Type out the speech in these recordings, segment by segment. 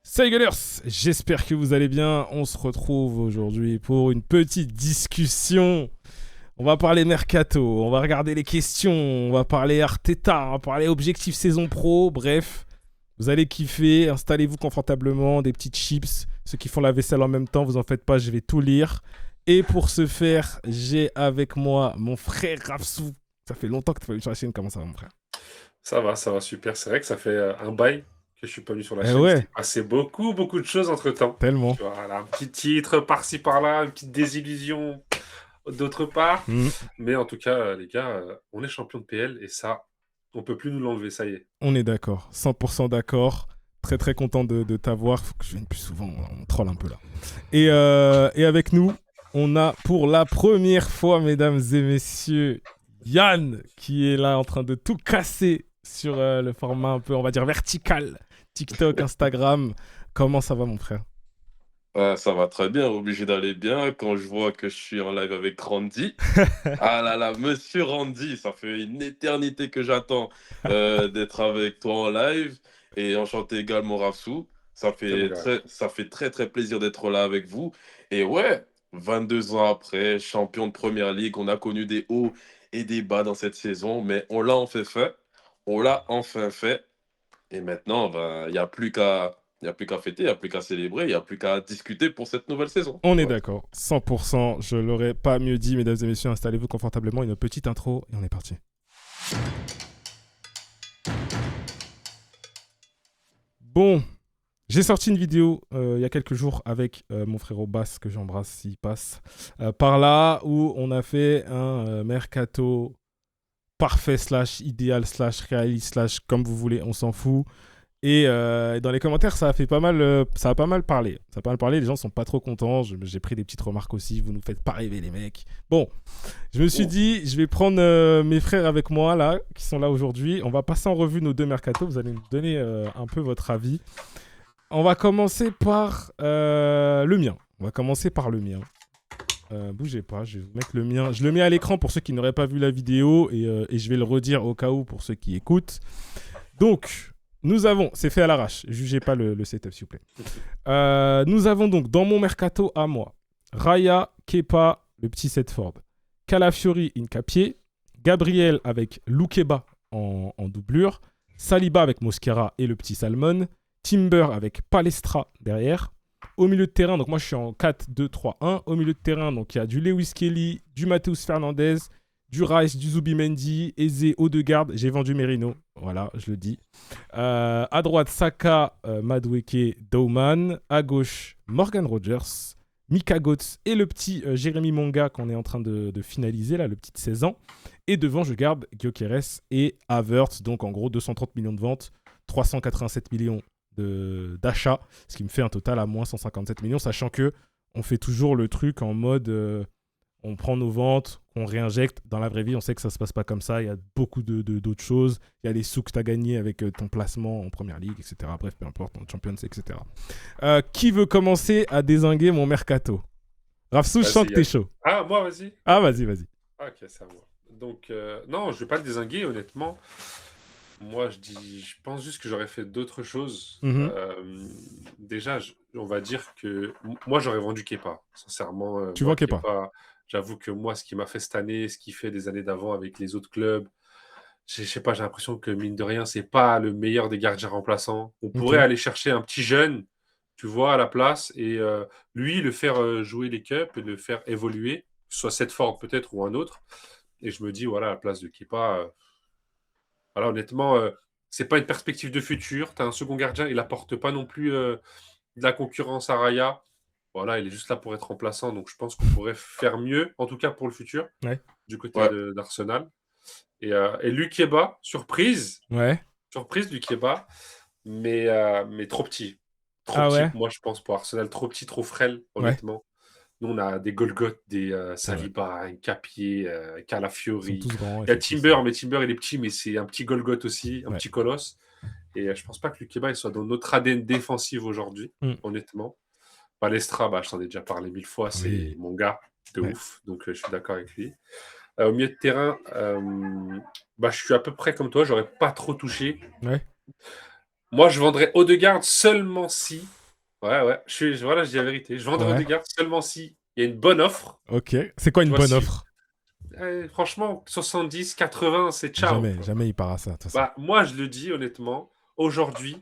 Salut Gunners, j'espère que vous allez bien. On se retrouve aujourd'hui pour une petite discussion. On va parler mercato, on va regarder les questions, on va parler Arteta, on va parler objectif saison pro. Bref, vous allez kiffer. Installez-vous confortablement, des petites chips. Ceux qui font la vaisselle en même temps, vous en faites pas, je vais tout lire. Et pour ce faire, j'ai avec moi mon frère Rafsou. Ça fait longtemps que tu n'es pas venu sur la chaîne. Comment ça va, mon frère? Ça va super. C'est vrai que ça fait un bail que je suis pas venu sur la Eh chaîne. Il ouais, s'est passé beaucoup de choses entre-temps. tellement. Tu vois, voilà, un petit titre par-ci par-là, une petite désillusion d'autre part. Mhm. Mais en tout cas, les gars, on est champion de PL et ça, on peut plus nous l'enlever, ça y est. On est d'accord, 100% d'accord. Très très content de t'avoir. Faut que je vienne plus souvent, on troll un peu là. Et avec nous, on a pour la première fois, mesdames et messieurs, Yann qui est là en train de tout casser sur le format un peu, on va dire, vertical. TikTok, Instagram. Comment ça va, mon frère? Ça va très bien, obligé d'aller bien quand je vois que je suis en live avec Randy. Ah là là, monsieur Randy, ça fait une éternité que j'attends d'être avec toi en live et enchanté également Rafsou. C'est mon gars. Ça fait très très plaisir d'être là avec vous. Et ouais, 22 ans après, champion de Première Ligue, on a connu des hauts et des bas dans cette saison, mais on l'a enfin fait. On l'a enfin fait. Et maintenant, ben, il n'y a plus qu'à fêter, il n'y a plus qu'à célébrer, il n'y a plus qu'à discuter pour cette nouvelle saison. On est Voilà. d'accord, 100%. Je l'aurais pas mieux dit, mesdames et messieurs. Installez-vous confortablement. Une petite intro et on est parti. Bon, j'ai sorti une vidéo il y a quelques jours avec mon frérot Bass, que j'embrasse s'il passe, par là, où on a fait un mercato parfait, slash idéal, slash réaliste, slash comme vous voulez, on s'en fout. Et dans les commentaires, ça a fait pas mal, ça a pas mal parlé. Ça a pas mal parlé, les gens sont pas trop contents. J'ai pris des petites remarques aussi, vous nous faites pas rêver les mecs. Bon, je me suis Oh. dit, je vais prendre mes frères avec moi là, qui sont là aujourd'hui. On va passer en revue nos deux mercatos, vous allez nous donner un peu votre avis. On va commencer par le mien. On va commencer par le mien. Bougez pas, je vais vous mettre le mien. Je le mets à l'écran pour ceux qui n'auraient pas vu la vidéo et je vais le redire au cas où pour ceux qui écoutent. Donc, nous avons, c'est fait à l'arrache, jugez pas le setup s'il vous plaît. Nous avons donc dans mon mercato à moi, Raya, Kepa, le petit Setford, Calafiori, Incapié, Gabriel avec Loukeba en doublure, Saliba avec Mosquera et le petit Salmon, Timber avec Palestra derrière. Au milieu de terrain, donc moi je suis en 4-2-3-1. Au milieu de terrain, donc il y a du Lewis Kelly, du Matheus Fernandez, du Rice, du Zubimendi, Eze, Odegaard. J'ai vendu Merino, voilà, je le dis. À droite, Saka, Madueke, Dowman. À gauche, Morgan Rogers, Mika Götze et le petit Jérémy Monga qu'on est en train de finaliser, là, le petit de 16 ans. Et devant, je garde Gyökeres et Havertz, donc en gros 230 millions de ventes, 387 millions d'achat, ce qui me fait un total à moins 157 millions, sachant que on fait toujours le truc en mode on prend nos ventes, on réinjecte. Dans la vraie vie, on sait que ça se passe pas comme ça. Il y a beaucoup d'autres choses. Il y a les sous que tu as gagnés avec ton placement en première ligue, etc. Bref, peu importe, en Champions, etc. Qui veut commencer à dézinguer mon mercato? Rafsou, je sens Vas-y, que t'es Yann. chaud. Ah, moi, vas-y. Ah, Ok. vas-y, vas-y. Ok, ça va. Donc, non, je vais pas le dézinguer, honnêtement. Moi, je pense juste que j'aurais fait d'autres choses. Mhm. Déjà, on va dire que moi, j'aurais vendu Kepa. Sincèrement, Tu moi, manquais pas. Kepa, j'avoue que moi, ce qui m'a fait cette année, ce qu'il fait des années d'avant avec les autres clubs, je sais pas, j'ai l'impression que mine de rien, c'est pas le meilleur des gardiens remplaçants. On Ok. pourrait aller chercher un petit jeune, tu vois, à la place et lui, le faire jouer les cups et le faire évoluer, que ce soit cette forme peut-être ou un autre. Et je me dis, voilà, à la place de Kepa, voilà, honnêtement, c'est pas une perspective de futur. Tu as un second gardien, il apporte pas non plus de la concurrence à Raya. Voilà, il est juste là pour être remplaçant, donc je pense qu'on pourrait faire mieux, en tout cas pour le futur, Ouais. du côté Ouais. d'Arsenal. Et Lukeba, Ouais. surprise Lukeba, mais trop petit. Trop Ah petit, ouais. moi je pense, pour Arsenal, trop petit, trop frêle, Ouais. honnêtement. Nous, on a des Golgoth, des C'est vrai. Saliba, un Capier, Ils sont Calafiori. tous grands, Il y a effectivement. Timber, mais Timber, il est petit, mais c'est un petit Golgoth aussi, un Ouais. petit colosse. Et je pense pas que Lukeba il soit dans notre ADN défensif aujourd'hui, Mm. honnêtement. Palestra, bah, je t'en ai déjà parlé 1000 fois, c'est Oui. mon gars de Ouais. ouf, donc je suis d'accord avec lui. Au milieu de terrain, bah, je suis à peu près comme toi, j'aurais pas trop touché. Ouais. Moi, je vendrais Odegaard seulement si Ouais. Voilà, je dis la vérité. Je vendrai Ouais. Odegaard seulement si il y a une bonne offre. Ok. C'est quoi une Tu vois, bonne si offre? franchement, 70, 80, c'est ciao, Jamais, quoi. jamais il part à ça, de toute façon. Bah, moi, je le dis honnêtement, aujourd'hui,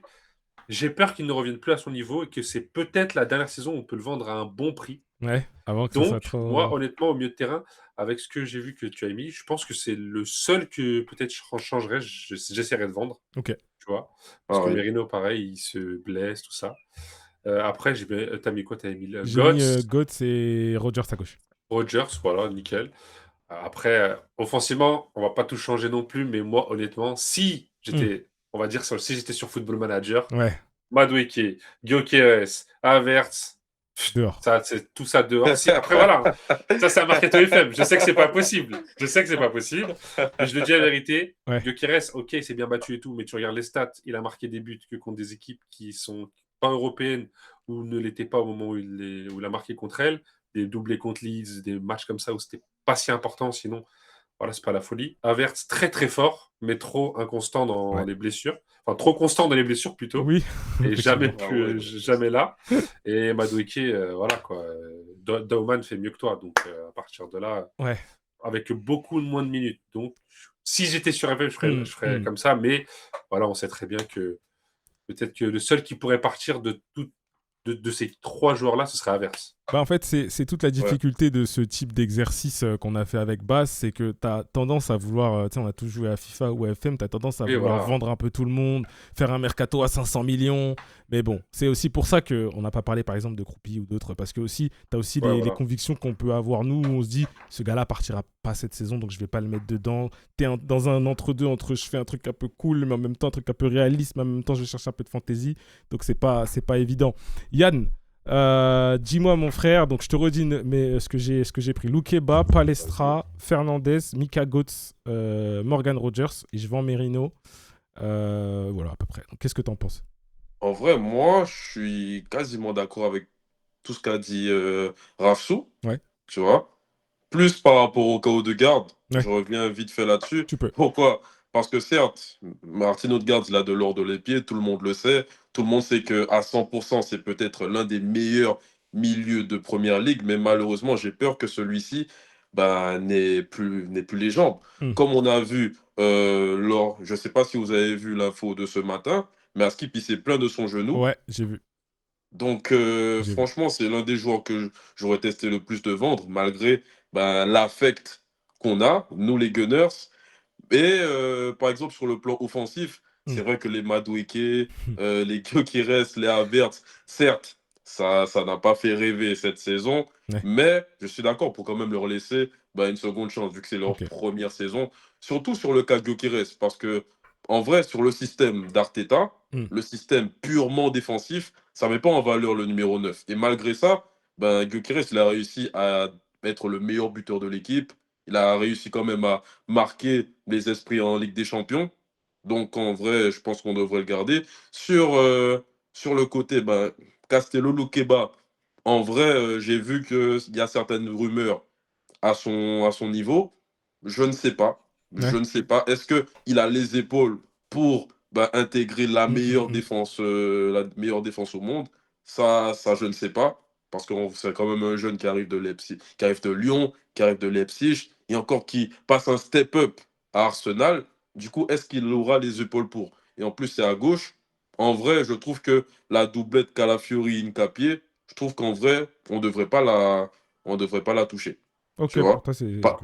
j'ai peur qu'il ne revienne plus à son niveau et que c'est peut-être la dernière saison où on peut le vendre à un bon prix. Ouais, avant que ça soit Donc, moi, trop. honnêtement, au milieu de terrain, avec ce que j'ai vu que tu as mis, je pense que c'est le seul que peut-être je changerais, j'essaierais de vendre, Ok. tu vois. Parce que Pareil. Merino, pareil, il se blesse, tout ça. Après, t'as mis quoi? T'avais mis le J'ai mis Götze, Götze et Rogers à gauche. Rogers, voilà, nickel. Après, offensivement, on va pas tout changer non plus, mais moi, honnêtement, si Hmm. j'étais, on va dire, si j'étais sur Football Manager, Ouais, Madueke, Gyökeres, Havertz, dehors. ça, c'est tout ça dehors. Si, après, voilà, ça, c'est un Marketo FM. Je sais que c'est pas possible. Je sais que c'est pas possible. Mais je le dis la vérité. Ouais. Gyökeres, ok, il s'est bien battu et tout, mais tu regardes les stats, il a marqué des buts que contre des équipes qui sont pas européennes ou ne l'étaient pas au moment où il a marqué contre elles. Des doublés contre Leeds, des matchs comme ça où c'était pas si important, sinon voilà, c'est pas la folie. Havertz, très très fort, mais trop inconstant dans Ouais. les blessures. Enfin, trop constant dans les blessures plutôt. Oui, Et jamais, effectivement. Ah ouais, jamais là. Et Madueke, voilà quoi. Dauman fait mieux que toi. Donc à partir de là, Ouais. avec beaucoup moins de minutes. Donc si j'étais sur FM, Hmm, je ferais hmm. comme ça. Mais voilà, on sait très bien que peut-être que le seul qui pourrait partir de ces trois joueurs-là, ce serait Havertz. Bah en fait, c'est toute la ouais. difficulté de ce type d'exercice qu'on a fait avec Bass, c'est que tu as tendance à vouloir, tu sais, on a tous joué à FIFA ou à FM, tu as tendance à Et vouloir voilà. vendre un peu tout le monde, faire un mercato à 500 millions. Mais bon, c'est aussi pour ça qu'on n'a pas parlé par exemple de Croupi ou d'autres, parce que aussi, tu as aussi Ouais, les voilà. convictions qu'on peut avoir. Nous, on se dit, ce gars-là partira pas cette saison, donc je vais pas le mettre dedans. Tu es dans un entre-deux, entre je fais un truc un peu cool, mais en même temps un truc un peu réaliste, mais en même temps je vais chercher un peu de fantaisie. Donc c'est pas évident. Yann, dis-moi mon frère, donc je te redis ce que j'ai pris. Loukeba, Palestra, Fernandez, Mika Götze, Morgan Rogers et je vends Merino. Voilà à peu près. Donc qu'est-ce que t'en penses? En vrai, moi, je suis quasiment d'accord avec tout ce qu'a dit Rafsou, Ouais, tu vois. Plus par rapport au chaos de garde, ouais, je reviens vite fait là-dessus. tu peux. Pourquoi? Parce que certes, Martin Odegaard, il a de l'or de les pieds, tout le monde le sait. Tout le monde sait qu'à 100%, c'est peut-être l'un des meilleurs milieux de première ligue, mais malheureusement, j'ai peur que celui-ci bah, n'ait plus les jambes. Hmm. Comme on a vu je ne sais pas si vous avez vu l'info de ce matin, mais Askip, il s'est plaint de son genou. Ouais, j'ai vu. Donc, J'ai vu. franchement, c'est l'un des joueurs que j'aurais testé le plus de vendre, malgré ben, l'affect qu'on a, nous les Gunners. Et par exemple, sur le plan offensif, Hmm. c'est vrai que les Madueke, les Gyökeres, les Havertz, certes, ça n'a pas fait rêver cette saison, Ouais, mais je suis d'accord pour quand même leur laisser ben, une seconde chance, vu que c'est leur ok. première saison. Surtout sur le cas Gyökeres, parce que, en vrai, sur le système d'Arteta, Hmm. le système purement défensif, ça ne met pas en valeur le numéro 9. Et malgré ça, ben, Gyökeres, il a réussi à être le meilleur buteur de l'équipe. Il a réussi quand même à marquer les esprits en Ligue des Champions. Donc, en vrai, je pense qu'on devrait le garder. Sur le côté, ben, Castello Luqueba, en vrai, j'ai vu qu'il y a certaines rumeurs à son niveau. Je ne sais pas. Je Ouais. ne sais pas. Est-ce qu'il a les épaules pour ben, intégrer Hmm, hmm, hmm. la meilleure défense au monde? Ça, je ne sais pas. Parce que c'est quand même un jeune qui arrive de Leipzig, qui arrive de Lyon, qui arrive de Leipzig, et encore qui passe un step-up à Arsenal. Du coup, est-ce qu'il aura les épaules pour? Et en plus, c'est à gauche. En vrai, je trouve que la doublette Calafiori-Incapié, je trouve qu'en vrai, on devrait pas la toucher. Tu Ok, pour vois? toi c'est ok. Pa-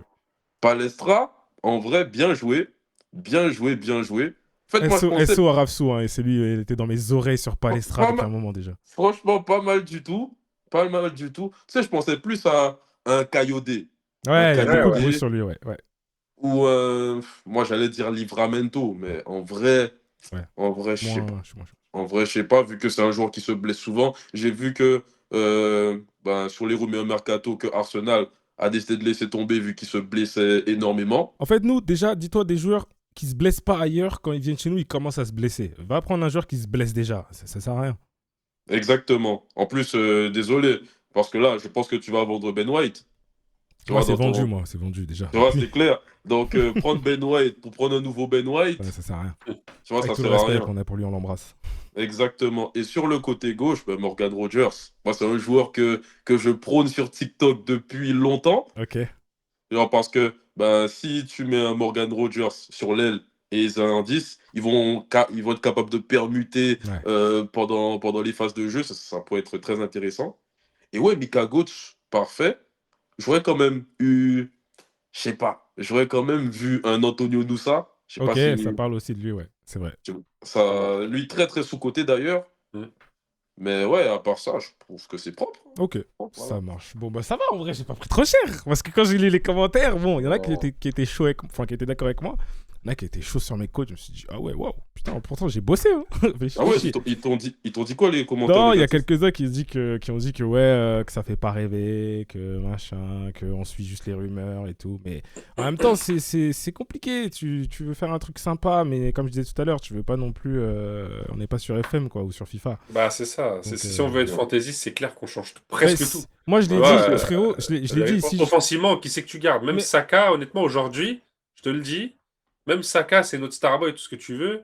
Palestra, en vrai, bien joué. Bien joué, bien joué. En fait, moi, je pensais SO à Rafsou, hein, et c'est lui, il était dans mes oreilles sur Palestra pas depuis un mal- moment déjà. franchement, pas mal du tout. Pas mal du tout. Tu sais, je pensais plus à un Kayode. Un Ouais, il y a Ouais, beaucoup de ouais. bruit Kayode sur lui, ouais. Ouais, ou moi, j'allais dire Livramento, mais ouais. en vrai, je sais pas. Moins, je suis moins chaud. En vrai, je sais pas, vu que c'est un joueur qui se blesse souvent. J'ai vu que ben, sur les rumeurs mercato, que Arsenal a décidé de laisser tomber vu qu'il se blessait énormément. En fait, nous, déjà, dis-toi, des joueurs qui se blessent pas ailleurs, quand ils viennent chez nous, ils commencent à se blesser. Va prendre un joueur qui se blesse déjà. Ça sert à rien. Exactement. En plus, désolé, parce que là, je pense que tu vas vendre Ben White. Tu Moi, vois, c'est dans vendu, ton... moi. C'est vendu déjà. tu vois, c'est clair. Donc, prendre Ben White pour prendre un nouveau Ben Ouais, White, ça sert à rien. tu vois, Avec ça tout le sert à respect rien. qu'on a pour lui, on l'embrasse. Exactement. Et sur le côté gauche, ben, Morgan Rogers. Moi, c'est un joueur que je prône sur TikTok depuis longtemps. Ok. Genre parce que ben, si tu mets un Morgan Rogers sur l'aile et les indices, ils vont être capables de permuter Ouais. pendant les phases de jeu. Ça pourrait être très intéressant. Et ouais, Mika Gauch, parfait. J'aurais quand même eu, je sais pas, j'aurais quand même vu un Antonio Nusa. Je sais pas Ok, si ça parle aussi de lui, ouais. C'est vrai. ça, lui très très sous-coté d'ailleurs. Mm. Mais ouais, à part ça, je trouve que c'est propre. Ok, Propre, ça voilà. marche. Bon, bah ça va, en vrai, j'ai pas pris trop cher. Parce que quand j'ai lu les commentaires, bon, il y en a Non. qui étaient chauds, enfin, qui étaient d'accord avec moi. Il y en a qui étaient chauds sur mes codes. Je me suis dit, ah ouais, waouh, putain, pourtant j'ai bossé, hein. Fait Ah ouais, chier. ils t'ont dit quoi les commentaires Non, il y a négatifs? quelques-uns qui ont dit que ouais, que ça fait pas rêver, que machin, qu'on suit juste les rumeurs et tout. Mais en même temps, c'est compliqué. Tu veux faire un truc sympa, mais comme je disais tout à l'heure, tu veux pas non plus. On n'est pas sur FM, quoi, ou sur FIFA. Bah, c'est ça. Donc, Si on veut être Ouais. fantaisiste, c'est clair qu'on change mais presque tout. moi, je Tu l'ai vois, dit, frérot, je l'ai dit ici. offensivement, qui c'est que tu gardes? Même Mais Saka, honnêtement, aujourd'hui, je te le dis, même Saka, c'est notre Starboy, tout ce que tu veux.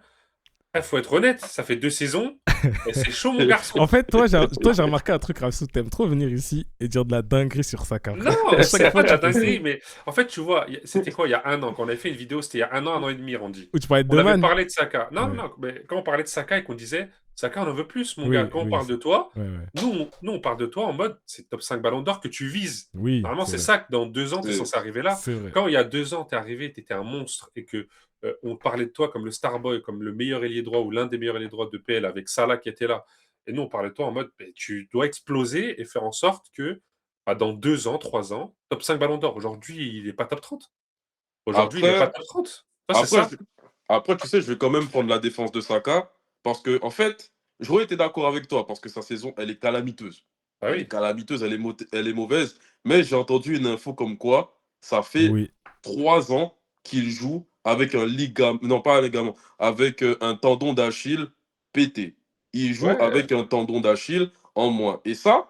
Il faut être honnête, ça fait 2 saisons, et c'est chaud, mon garçon. en fait, j'ai remarqué un truc, Rafsou, t'aimes trop venir ici et dire de la dinguerie sur Saka, frère. Non, À chaque c'est fois, pas de la tu fais ça. dinguerie, mais en fait, tu vois, c'était quoi il y a un an? Quand on avait fait une vidéo, c'était il y a un an et demi, Randy. Ou tu parlais On de avait Man. parlé de Saka. Non, Ouais. non, mais quand on parlait de Saka et qu'on disait Saka, on en veut plus, mon gars. Oui, Quand on oui. parle de toi, Ouais, ouais. nous, on parle de toi en mode c'est top 5 ballon d'or que tu vises. Oui, Normalement, c'est c'est vrai. ça que dans 2 ans, tu es C'est censé arriver là. C'est vrai. Quand il y a 2 ans, tu es arrivé, tu étais un monstre et que on parlait de toi comme le Starboy, comme le meilleur ailier droit ou l'un des meilleurs ailiers droits de PL avec Salah qui était là. Et nous, on parlait de toi en mode tu dois exploser et faire en sorte que dans 2 ans, 3 ans, top 5 ballon d'or. Aujourd'hui, il n'est pas top 30. Aujourd'hui, il n'est pas après, top 30. Ça, c'est après, ça. je- après, tu sais, je vais quand même prendre la défense de Saka parce que, en fait, j'aurais été d'accord avec toi parce que sa saison, elle est calamiteuse. Ah Elle est oui. calamiteuse, elle est mauvaise. Mais j'ai entendu une info comme quoi ça fait Oui. 3 ans qu'il joue avec un ligament, non pas un ligament, avec un tendon d'Achille pété. Il joue Ouais. avec un tendon d'Achille en moins. Et ça,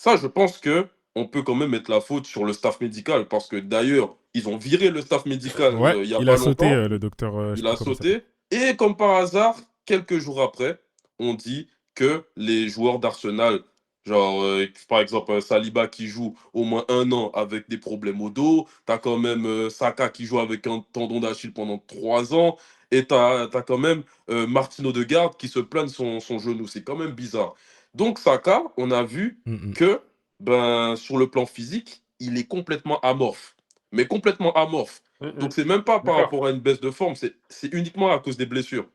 je pense que on peut quand même mettre la faute sur le staff médical parce que d'ailleurs, ils ont viré le staff médical Ouais, il y a il pas a sauté, longtemps. le docteur, je sais Il plus a comment il s'appelle. sauté. Et comme par hasard, quelques jours après, on dit que les joueurs d'Arsenal, genre par exemple Saliba qui joue au moins 1 an avec des problèmes au dos, t'as quand même Saka qui joue avec un tendon d'Achille pendant 3 ans, et t'as quand même Martin Odegaard qui se plaint de son genou. C'est quand même bizarre. Donc Saka, on a vu Mm, que ben, sur le plan physique, il est complètement amorphe. Mais complètement amorphe. Donc, c'est même pas par D'accord. rapport à une baisse de forme, c'est uniquement à cause des blessures.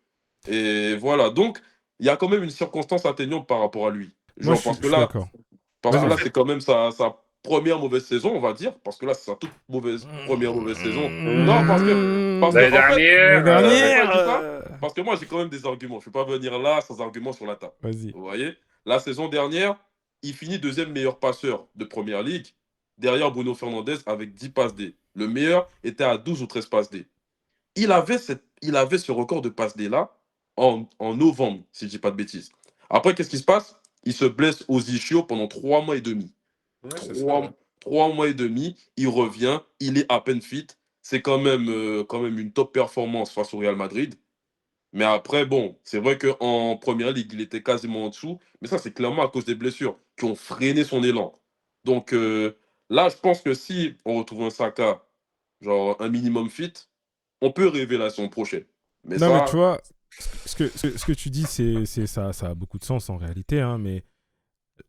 Et voilà, donc, il y a quand même une circonstance atténuante par rapport à lui. Moi, Genre, je suis d'accord. parce que Vas-y, En là, vas-y. fait, c'est quand même sa première mauvaise saison, on va dire, parce que là, c'est sa toute première mauvaise saison. Non, parce que l'année en fait, L'année dernière, tu sais pourquoi dernière. je dis ça? Parce que moi, j'ai quand même des arguments. Je ne vais pas venir là sans arguments sur la table. Vas-y. Vous voyez? La saison dernière, il finit deuxième meilleur passeur de Première Ligue, derrière Bruno Fernandes avec 10 passes D. Le meilleur était à 12 ou 13 passes D. Il avait ce record de passes D là en novembre, si je ne dis pas de bêtises. Après, qu'est-ce qui se passe? Il se blesse aux ischios pendant 3 mois et demi. ouais, c'est ça. Ouais. 3 mois et demi, il revient, il est à peine fit. C'est quand même une top performance face au Real Madrid. Mais après, bon, c'est vrai qu'en première ligue, il était quasiment en dessous. Mais ça, c'est clairement à cause des blessures qui ont freiné son élan. Donc là, je pense que si on retrouve un Saka, genre un minimum fit, on peut rêver la saison prochaine. Mais Non, mais tu ça, vois, ce que tu dis, ça a beaucoup de sens en réalité, hein, mais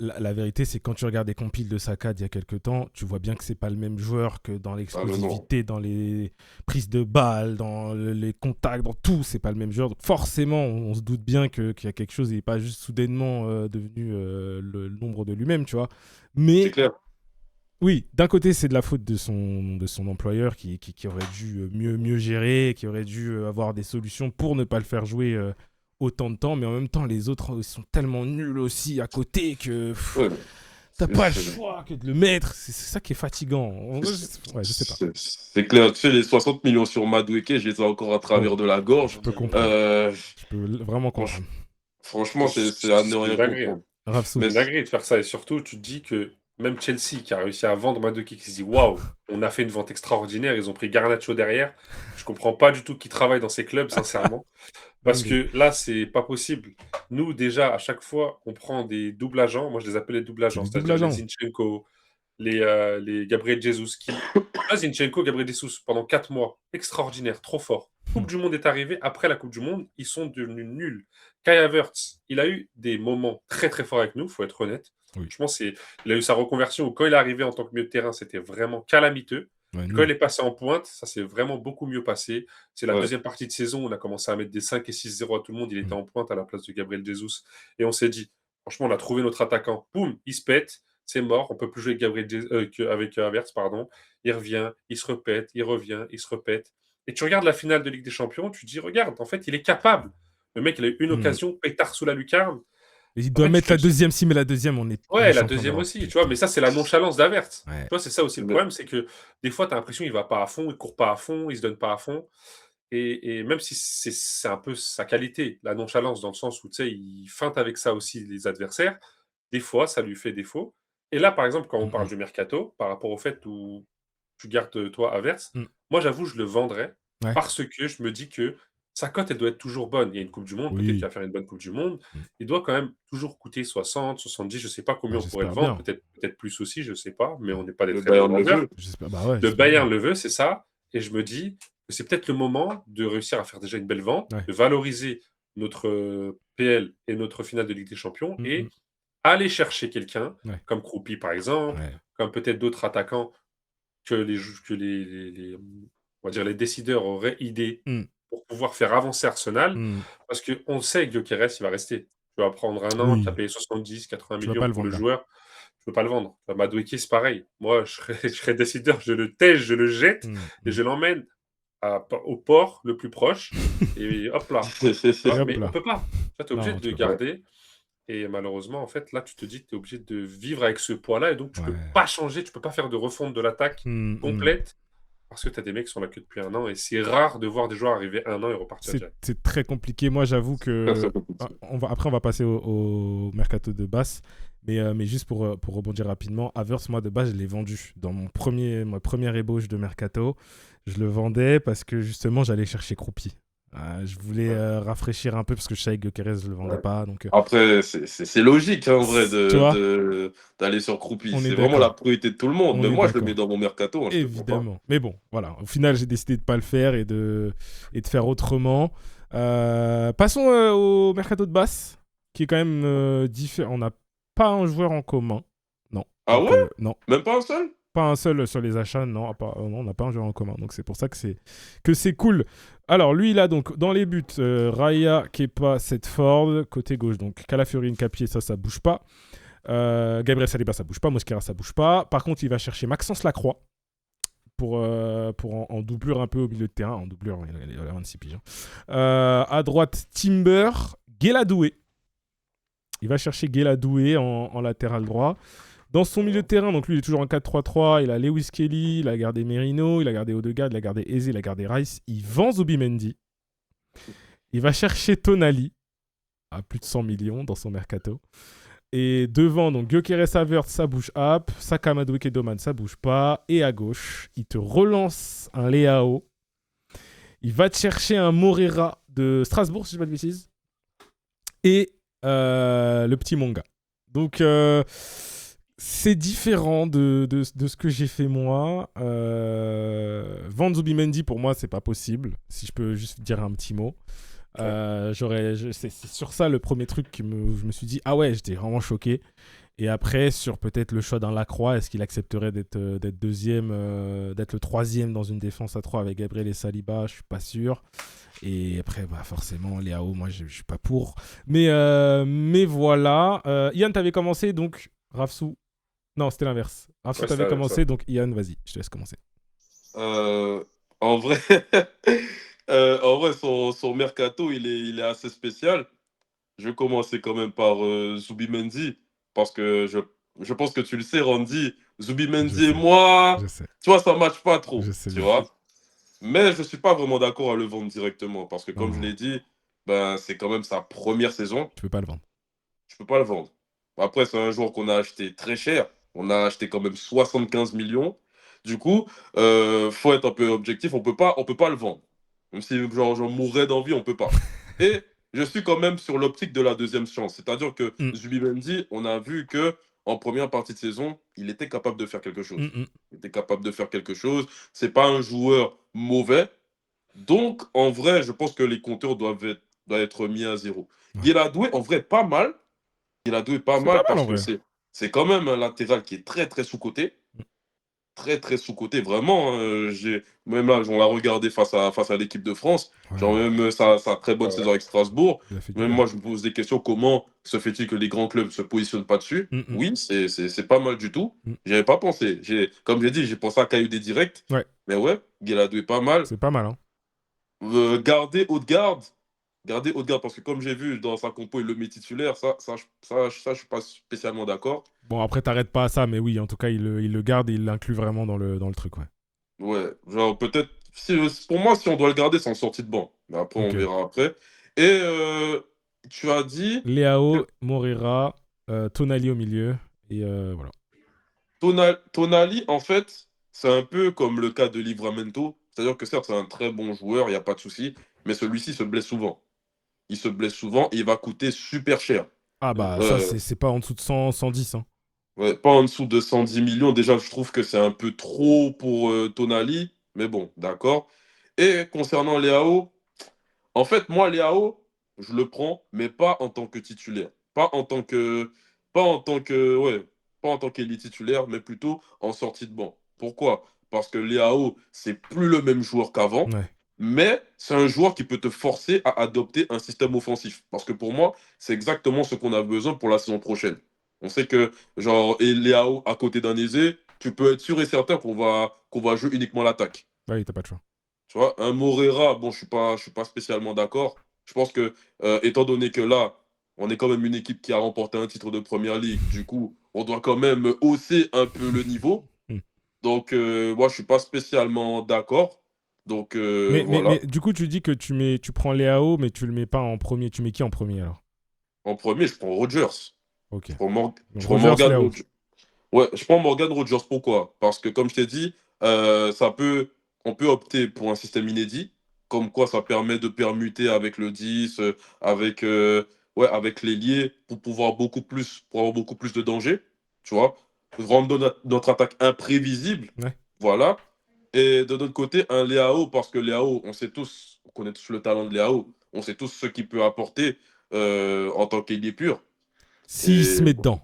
la vérité, c'est que quand tu regardes des compiles de Saka d'il y a quelques temps, tu vois bien que c'est pas le même joueur que dans ah mais non. l'explosivité, dans les prises de balles, dans les contacts, dans tout, c'est pas le même joueur. Donc forcément, on se doute bien qu'il y a quelque chose, il n'est pas juste soudainement devenu l'ombre de lui-même, tu vois. C'est Mais clair. oui, d'un côté, c'est de la faute de son employeur qui aurait dû mieux gérer, qui aurait dû avoir des solutions pour ne pas le faire jouer autant de temps. Mais en même temps, les autres ils sont tellement nuls aussi à côté que Ouais. t'as C'est pas le c'est- choix que de le mettre. C'est ça qui est fatigant. Ouais, je sais pas. c'est clair. Tu sais, les 60 millions sur Madueke, je les ai encore à Oh, travers de la je gorge. peux comprendre. Euh, Je peux vraiment franch- comprendre. franchement, c'est à ne C'est une rien dinguerie. comprendre. Ravsou. Mais C'est une dinguerie de faire ça. Et surtout, tu te dis que même Chelsea, qui a réussi à vendre Madueke, qui se dit waouh, on a fait une vente extraordinaire. Ils ont pris Garnacho derrière. Je comprends pas du tout qui travaille dans ces clubs, sincèrement. Parce dingue. que là, c'est pas possible. Nous, déjà, à chaque fois, on prend des doubles agents. Moi, je les appelle les doubles C'est agents, des doubles c'est-à-dire les agents. Zinchenko, les Gabriel Jesus qui Zinchenko, Gabriel Jesus pendant 4 mois, extraordinaire, trop fort. Coupe du monde est arrivée, après la coupe du monde, ils sont devenus nuls. Kai Havertz, il a eu des moments très, très forts avec nous, faut être honnête. Oui. Je pense qu'il a eu sa reconversion où quand il est arrivé en tant que milieu de terrain, c'était vraiment calamiteux. Ouais, Quand il nul. est passé en pointe, ça s'est vraiment beaucoup mieux passé. C'est la Ouais. deuxième partie de saison, on a commencé à mettre des 5 et 6-0 à tout le monde, il était Mm. en pointe à la place de Gabriel Jesus et on s'est dit: «Franchement, on a trouvé notre attaquant». Boum, il se pète, c'est mort, on peut plus jouer avec avec Havertz, pardon. Il revient, il se répète, il revient, il se répète. Et tu regardes la finale de Ligue des Champions, tu te dis, regarde, en fait, il est capable. Le mec, il a eu une Mm. occasion, pétard sous la lucarne. Et il En doit fait, tu mettre te la dis, deuxième, si mais la deuxième, on ouais, est la champion deuxième d'Europe. aussi, tu vois, mais Putain. ça, c'est la nonchalance d'Havertz. Tu Ouais. vois, c'est ça aussi le Mais- problème, c'est que des fois, tu as l'impression qu'il va pas à fond, il court pas à fond, il se donne pas à fond. Et même si c'est un peu sa qualité, la nonchalance, dans le sens où, tu sais, il feinte avec ça aussi les adversaires, des fois, ça lui fait défaut. Et là, par exemple, quand on parle Mm, du mercato, par rapport au fait où tu gardes, toi, Havertz, mm. moi, j'avoue, je le vendrais Ouais. parce que je me dis que sa cote, elle doit être toujours bonne. Il y a une coupe du monde, peut-être qu'il Oui. va faire une bonne coupe du monde. Mm. Il doit quand même toujours coûter 60, 70, je sais pas Bah, combien on pourrait le j'espère vendre, bien. peut-être plus aussi, je sais pas, mais on n'est pas des Le très bons Bayern le vendeurs. veut. J'espère. Bah ouais, Le j'espère bien. Bayern le veut, c'est ça. Et je me dis que c'est peut-être le moment de réussir à faire déjà une belle vente, Ouais. de valoriser notre PL et notre finale de Ligue des Champions Mm, et mm. aller chercher quelqu'un, Ouais. comme Kroupi par exemple, Ouais. comme peut-être d'autres attaquants que on va dire les décideurs auraient idée Mm, pour pouvoir faire avancer Arsenal. mm. Parce qu'on sait que Gyökeres, il va rester. Tu vas prendre un an, tu as Oui. payé 70, 80 Tu vas pas millions le pour le vendre là. joueur, tu peux pas le vendre. Madueke, c'est pareil. Moi, je serais, je serais décideur, je le tèche, je le jette Mm, et mm. je l'emmène au port le plus proche et hop là. Tu Et vois, hop mais on là. peut pas. Tu es obligé Non, de tu le peux pas. garder. Et malheureusement, en fait, là, tu te dis que tu es obligé de vivre avec ce poids-là et donc tu peux Ouais. pas changer, tu peux pas faire de refonte de l'attaque Mm, mm. complète parce que tu as des mecs qui sont là que depuis un an et c'est rare de voir des joueurs arriver un an et repartir direct. C'est très compliqué. Moi, j'avoue que. Après, on va passer au mercato de basse. Mais juste pour rebondir rapidement, Havertz, moi, de base, je l'ai vendu. Dans ma première ébauche de mercato, je le vendais parce que justement, j'allais chercher Croupi. Je voulais Ouais. rafraîchir un peu parce que je savais que Gyökeres ne le vendait Ouais. pas. Donc, Après, c'est logique, hein, en vrai, tu vois, d'aller sur Croupi. on est C'est vraiment la d'accord. priorité de tout le monde. On Mais est moi, je le mets d'accord. dans mon mercato, hein, je te mens pas. Évidemment. Mais bon, voilà. Au final, j'ai décidé de pas le faire et de faire autrement. Passons au mercato de basse, qui est quand même différent. On n'a pas un joueur en commun. Non. Ah Donc, ouais? non. Même pas un seul? Pas un seul sur les achats, non, non, on n'a pas un joueur en commun. Donc c'est pour ça que c'est cool. Alors lui, il a donc dans les buts Raya, Kepa, Setford, côté gauche. Donc Calafiori, Nkapié, ça bouge pas. Gabriel Saliba, ça bouge pas. Mosquera, ça bouge pas. Par contre, il va chercher Maxence Lacroix pour en doublure un peu au milieu de terrain. En doublure, il a 26 piges. À droite, Timber, Guéladoué. Il va chercher Guéladoué en latéral droit. Dans son milieu de terrain, donc lui il est toujours en 4-3-3, il a Lewis Kelly, il a gardé Merino, il a gardé Odegaard, il a gardé Eze, il a gardé Rice. Il vend Zubimendi. Il va chercher Tonali à plus de 100 millions dans son mercato. Et devant, donc Gyökeres, Havertz, ça bouge up. Saka, Madueke, Doman, ça bouge pas. Et à gauche, il te relance un Leao. Il va te chercher un Moreira de Strasbourg, si je ne dis pas de bêtises. Et le petit Monga. Donc... c'est différent de ce que j'ai fait moi. Vendre Zubimendi, pour moi, c'est pas possible. Si je peux juste dire un petit mot. C'est sur ça le premier truc je me suis dit, ah ouais, j'étais vraiment choqué. Et après, sur peut-être le choix d'un Lacroix, est-ce qu'il accepterait d'être deuxième, d'être le troisième dans une défense à 3 avec Gabriel et Saliba? Je suis pas sûr. Et après, bah, forcément, Léao, moi, je suis pas pour. Mais voilà. Yann, t'avais commencé, donc Rafsou. Non, c'était l'inverse. Rafsou, Ouais, t'avais ça, commencé, donc Yann, vas-y, je te laisse commencer. En vrai, son mercato, il est assez spécial. Je vais commencer quand même par Zubimendi, parce que je pense que tu le sais, Randy, Je Zubimendi et sais, moi, je sais, tu vois, ça ne matche pas trop, je sais tu bien. vois. Mais je ne suis pas vraiment d'accord à le vendre directement, parce que comme je Non, l'ai dit, ben, c'est quand même sa première saison. tu peux pas le vendre. Je peux pas le vendre. Après, c'est un joueur qu'on a acheté très cher. On a acheté quand même 75 millions. Du coup, faut être un peu objectif. On peut pas le vendre. Même si genre, j'en mourrais d'envie, on peut pas. Et je suis quand même sur l'optique de la deuxième chance. C'est-à-dire que Mm, Zubimendi, on a vu que en première partie de saison, il était capable de faire quelque chose. mm. Il était capable de faire quelque chose. C'est pas un joueur mauvais. Donc, en vrai, je pense que les compteurs doivent être mis à zéro. Ouais. Guiladoué, en vrai, pas mal. Guiladoué, pas C'est pas mal mal en parce que vrai. c'est quand même un latéral qui est très, très sous-coté. Mm. Très, très sous-coté, vraiment, hein. Même là, on l'a regardé face à l'équipe de France. Genre, Ouais, même sa très Ah bonne ouais. saison avec Strasbourg. il a fait du Même bien. moi, je me pose des questions. Comment se fait-il que les grands clubs ne se positionnent pas dessus? Mm, mm, Oui, c'est pas mal du tout. mm. J'y avais pas pensé. Comme j'ai dit, j'ai pensé à KUD direct. Ouais, Mais ouais, Gueladoué pas mal. c'est pas mal, hein. Garder Haute-Garde. Garder Haute-Garde, parce que comme j'ai vu dans sa compo, il le met titulaire. Je suis pas spécialement d'accord. Bon, après, t'arrêtes pas à ça, mais oui, en tout cas, il le garde et il l'inclut vraiment dans le truc, ouais. Ouais, genre peut-être. Pour moi, si on doit le garder, c'est en sortie de banc. Mais après, on Ok. verra après. Et tu as dit Leao, que Moreira, Tonali au milieu, et voilà. Tonali, en fait, c'est un peu comme le cas de Livramento. C'est-à-dire que certes, c'est un très bon joueur, il n'y a pas de souci. Mais celui-ci se blesse souvent. Il se blesse souvent et il va coûter super cher. Ah bah, ça, Euh, c'est pas en dessous de 100, 110, hein. ouais, pas en dessous de 110 millions. Déjà, je trouve que c'est un peu trop pour Tonali. Mais bon, d'accord. Et concernant Leao, en fait, moi, Léao, je le prends, mais pas en tant que titulaire. Pas en tant que. Pas en tant que. Ouais, pas en tant qu'il est titulaire, mais plutôt en sortie de banc. Pourquoi? Parce que Léao, c'est plus le même joueur qu'avant, Ouais. mais c'est un joueur qui peut te forcer à adopter un système offensif. Parce que pour moi, c'est exactement ce qu'on a besoin pour la saison prochaine. On sait que, genre, et Léao à côté d'un Aizé, tu peux être sûr et certain qu'on va jouer uniquement l'attaque. Bah oui, t'as pas de choix. Tu vois, un Moreira, bon, je suis pas spécialement d'accord. Je pense que, étant donné que là, on est quand même une équipe qui a remporté un titre de Première Ligue, du coup, on doit quand même hausser un peu le niveau. Hmm. Donc, moi, je suis pas spécialement d'accord. Donc, Mais voilà. du coup, tu dis que tu prends Leao, mais tu le mets pas en premier. Tu mets qui en premier alors? En premier, je prends Rodgers. Ok. Je prends Rogers, Morgan Leao. Rodgers. Ouais, je prends Morgan Rodgers. Pourquoi? Parce que, comme je t'ai dit, on peut opter pour un système inédit, comme quoi ça permet de permuter avec le 10, avec l'ailier, pour avoir beaucoup plus de danger, tu vois, rendre notre attaque imprévisible, Ouais. voilà. Et de notre côté, un Léao, parce que Léao, on connaît tous le talent de Léao, on sait tous ce qu'il peut apporter en tant qu'ailier pur. S'il se Et met dedans.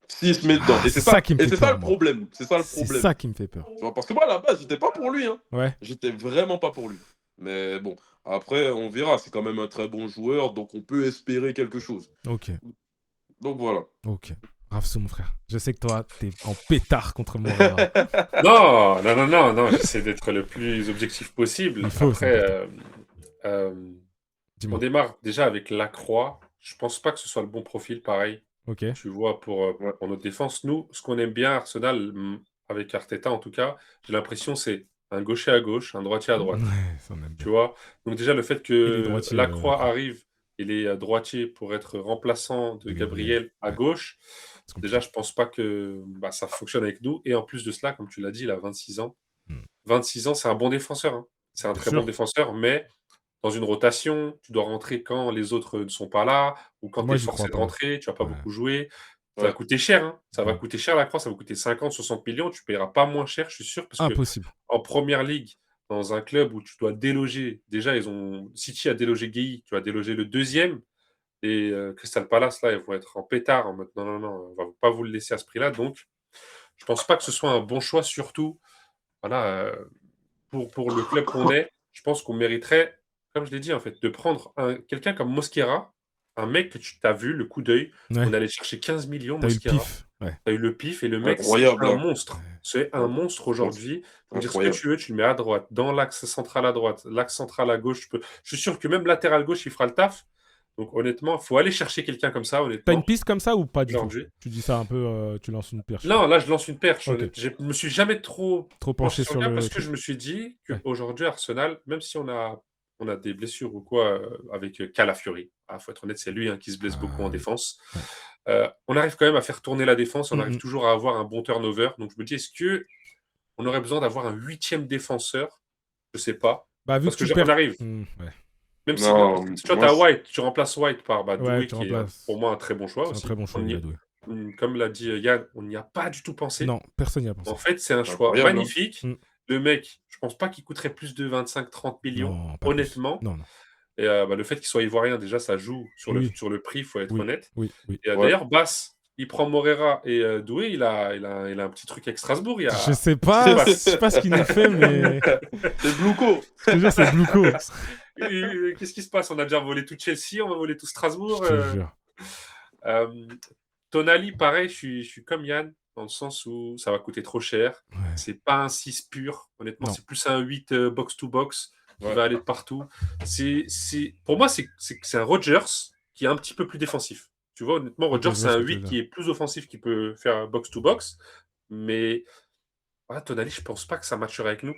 s'il se met dedans. Ah, c'est ça qui me Et fait c'est ça peur, le moi. problème. C'est ça le C'est problème. ça qui me fait peur. Tu vois, parce que moi, à la base, j'étais pas pour lui, hein. Ouais. J'étais vraiment pas pour lui. Mais bon, après, on verra. C'est quand même un très bon joueur, donc on peut espérer quelque chose. Ok. Donc voilà. Ok. Ravsou, mon frère. Je sais que toi, t'es en pétard contre Moreira. Non, non, non, non, non, j'essaie d'être le plus objectif Il possible. faut, c'est Après, important. euh, on Dis-moi. démarre déjà avec Lacroix. Je pense pas que ce soit le bon profil, pareil. Ok. Tu vois, Ouais. pour notre défense, nous, ce qu'on aime bien à Arsenal, avec Arteta en tout cas, j'ai l'impression c'est un gaucher à gauche, un droitier à droite. Ouais, ça on aime Tu bien. vois? Donc déjà, le fait Il est que droitier, Lacroix Lacroix. arrive, il est droitier pour être remplaçant de De Gabriel. Gabriel à Ouais, gauche. c'est Déjà, compliqué. je pense pas que bah, ça fonctionne avec nous. Et en plus de cela, comme tu l'as dit, il a 26 ans. Hmm. 26 ans, c'est un bon défenseur, hein. C'est un Bien très bon sûr. défenseur, mais dans une rotation, tu dois rentrer quand les autres ne sont pas là, ou quand tu Moi, es j'y forcé crois de pas. rentrer, tu vas pas Ouais. beaucoup jouer. Ça va Ouais. coûter cher, hein. Ça va Hmm. coûter cher, Lacroix, ça va coûter 50, 60 millions. Tu paieras pas moins cher, je suis sûr, parce que Impossible. en première ligue, dans un club où tu dois déloger, déjà, City a délogé Gueye, tu vas déloger le deuxième, et Crystal Palace, là, ils vont être en pétard, en mode non, non, non, on va pas vous le laisser à ce prix-là. Donc, je pense pas que ce soit un bon choix, surtout, voilà, pour le club qu'on est. Je pense qu'on mériterait, comme je l'ai dit, en fait, de prendre quelqu'un comme Mosquera, un mec que tu as vu, le coup d'œil, on Ouais. allait chercher 15 millions, T'as eu le Mosquera. pif. Ouais. Tu as eu le pif, et le mec, c'est Incroyable, un hein. monstre. Ouais. C'est un Ouais. monstre aujourd'hui. Faut dire ce que Incroyable. tu veux, tu le mets à droite, dans l'axe central à droite, l'axe central à gauche. Je suis sûr que même latéral gauche, il fera le taf. Donc honnêtement, il faut aller chercher quelqu'un comme ça, T'as une honnêtement, piste comme ça ou pas du tout? aujourd'hui. Tu dis ça un peu, tu lances une perche. Non, là, je lance une perche. Ok. Je me suis jamais trop Trop penché penché sur le sur gars le parce que truc. je me suis dit Ouais. qu'aujourd'hui, Arsenal, même si on a des blessures ou quoi avec Calafiori, il faut être honnête, c'est lui, hein, qui se blesse beaucoup en Ah oui. défense. Ouais. On arrive quand même à faire tourner la défense, on arrive Mm, mm. toujours à avoir un bon turnover. Donc je me dis, est-ce que on aurait besoin d'avoir un huitième défenseur? Je sais pas. Bah, vu que Parce que tu on perds. arrive. Ouais. Même si, Non, tu vois, moi, t'as White, tu remplaces White par Ouais, Doué, tu qui est pour remplaces. moi un très bon choix C'est un très aussi. bon choix, Doué. Comme l'a dit Yann, on n'y a pas du tout pensé. Non, personne n'y a En pensé. fait, c'est un c'est choix incroyable, hein. magnifique. Mm. Le mec, je pense pas qu'il coûterait plus de 25-30 millions, Non, pas plus. honnêtement. Non, non. Et le fait qu'il soit ivoirien, déjà, ça joue Oui, sur le prix, il faut être oui, honnête. oui, oui. Et Ouais. d'ailleurs, Bass, il prend Morera et Doué, il a un petit truc avec Strasbourg. Je sais Qu'est-ce qui se pas, je passe sais pas ce qu'il nous fait, mais C'est Blouko. je te jure, c'est Blouko. Qu'est-ce qui se passe? On a déjà volé tout Chelsea, on va voler tout Je Strasbourg. te jure. Tonali, pareil, je suis comme Yann, dans le sens où ça va coûter trop cher. Ouais. C'est pas un 6 pur. Honnêtement, Non. c'est plus un 8 box-to-box qui Ouais. va aller de partout. Pour moi, c'est un Rodgers qui est un petit peu plus défensif. Tu vois, honnêtement, Ok, Rodgers, je c'est vois ce un que tu veux 8 dire. qui est plus offensif, qui peut faire un box-to-box. Mais voilà, Tonali, je pense pas que ça matcherait avec nous.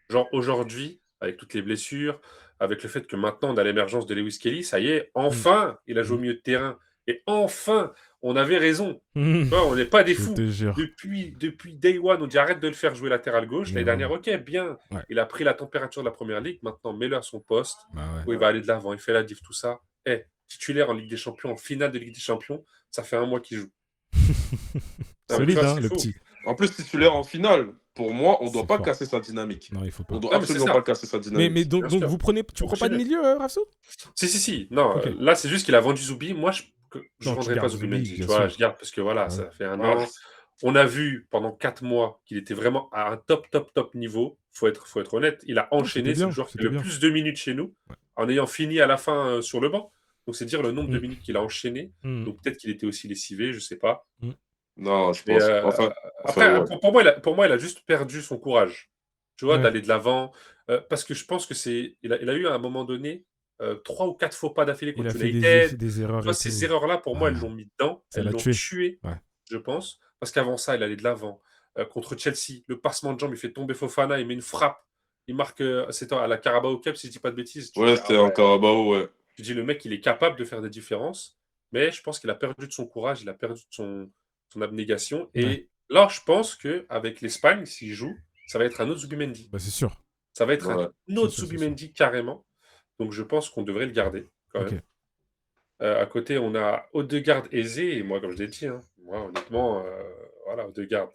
Genre aujourd'hui, avec toutes les blessures, avec le fait que maintenant on a l'émergence de Lewis Kelly, ça y est, Mm. enfin, il a joué au Mm. milieu de terrain. Et enfin, on avait raison. Mm. Tu vois, on n'est pas des Je fous. te jure. Depuis Day One, on dit arrête de le faire jouer latéral gauche. Mais L'année dernière, ok, bien. Ouais. Il a pris la température de la première ligue. Maintenant, mets-le à son poste Bah où ouais. il va aller de l'avant. Il fait la diff, tout ça. Titulaire en Ligue des Champions, en finale de Ligue des Champions, ça fait un mois qu'il joue. Non, mais tu Solide, vois, hein, c'est le fou. petit. En plus, titulaire en finale, pour moi, on doit C'est pas fort. casser sa dynamique. Non, il faut On pas. doit Non, mais c'est absolument ça. pas casser sa Mais dynamique. donc Bien sûr. vous prenez, tu prends pas de Fonctionnel. milieu, Rafso? Si. Non, Ok. là, c'est juste qu'il a vendu Zubi. Moi, je Non, tu vendrais pas gardes Zubimendi. Zubi, Tu bien vois, sûr. je garde parce que voilà, Ouais. ça fait un Ouais. an. On a vu pendant 4 mois qu'il était vraiment à un top niveau. Faut être honnête. Il a enchaîné. C'était C'est le bien, joueur qui a c'était le bien. plus de minutes chez nous, Ouais. en ayant fini à la fin sur le banc. Donc, c'est dire le nombre de Mm. minutes qu'il a enchaîné. Mm. Donc, peut-être qu'il était aussi lessivé, je sais pas. Non, je Mais pense. Enfin, après, ouais. pour moi, il a juste perdu son courage. Tu vois, Ouais. d'aller de l'avant. Parce que je pense que il a eu à un moment donné 3 ou 4 faux pas d'affilée Il a contre fait United. des erreurs Tu vois, et ces tout. erreurs-là, pour moi, elles Ouais. l'ont mis dedans. Ça Elles l'a l'ont tué. tué, Ouais. je pense. Parce qu'avant ça, il allait de l'avant. Contre Chelsea, le passement de jambe, il fait tomber Fofana, il met une frappe. Il marque, c'est à la Carabao Cup, si je dis pas de bêtises. Tu Ouais, dis, c'était en Carabao, ouais. tu dis, le mec, il est capable de faire des différences. Mais je pense qu'il a perdu de son courage, il a perdu de son abnégation. Ouais. Et là, je pense qu'avec l'Espagne, s'il joue, ça va être un autre Zubimendi. Bah, c'est sûr. Ça va être Ouais. un autre C'est sûr, c'est Zubimendi carrément. Donc, je pense qu'on devrait le garder quand Ok. même. À côté, on a Odegaard, Eze. Et moi, comme je l'ai dit, hein, moi, honnêtement, voilà, Odegaard,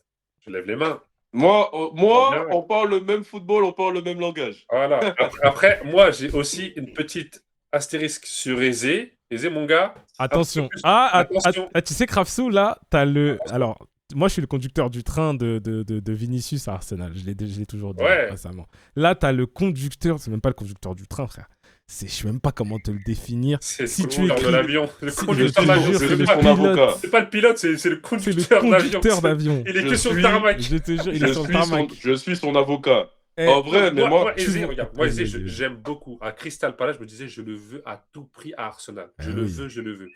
je lève les mains. Moi, Bien. on parle le même football, on parle le même langage. Voilà. Après, moi, j'ai aussi une petite astérisque sur Eze. Eze, mon gars. Attention. Attention. Tu sais que Rafsou, là, t'as le. Attention. Alors, moi, je suis le conducteur du train de Vinicius à Arsenal. Je l'ai toujours dit Ouais. récemment. Là, t'as le conducteur. C'est même pas le conducteur du train, frère. Je sais même pas comment te le définir. C'est Si le tu conducteur de écris- l'avion. Le si- conducteur je de te l'avion. jure, je c'est suis le son avocat. pilote. C'est pas le pilote, c'est le C'est le conducteur d'avion. conducteur d'avion. Il est Je que sur le suis- tarmac. Je te jure, il est sur le tarmac. Je suis son avocat. Eh, En vrai, mais moi, tu Eze, vois- regarde, moi, Eze, Vas-y. j'aime beaucoup. À Crystal Palace, je me disais, je le veux à tout prix à Arsenal. Je Ah le oui. veux, je le veux.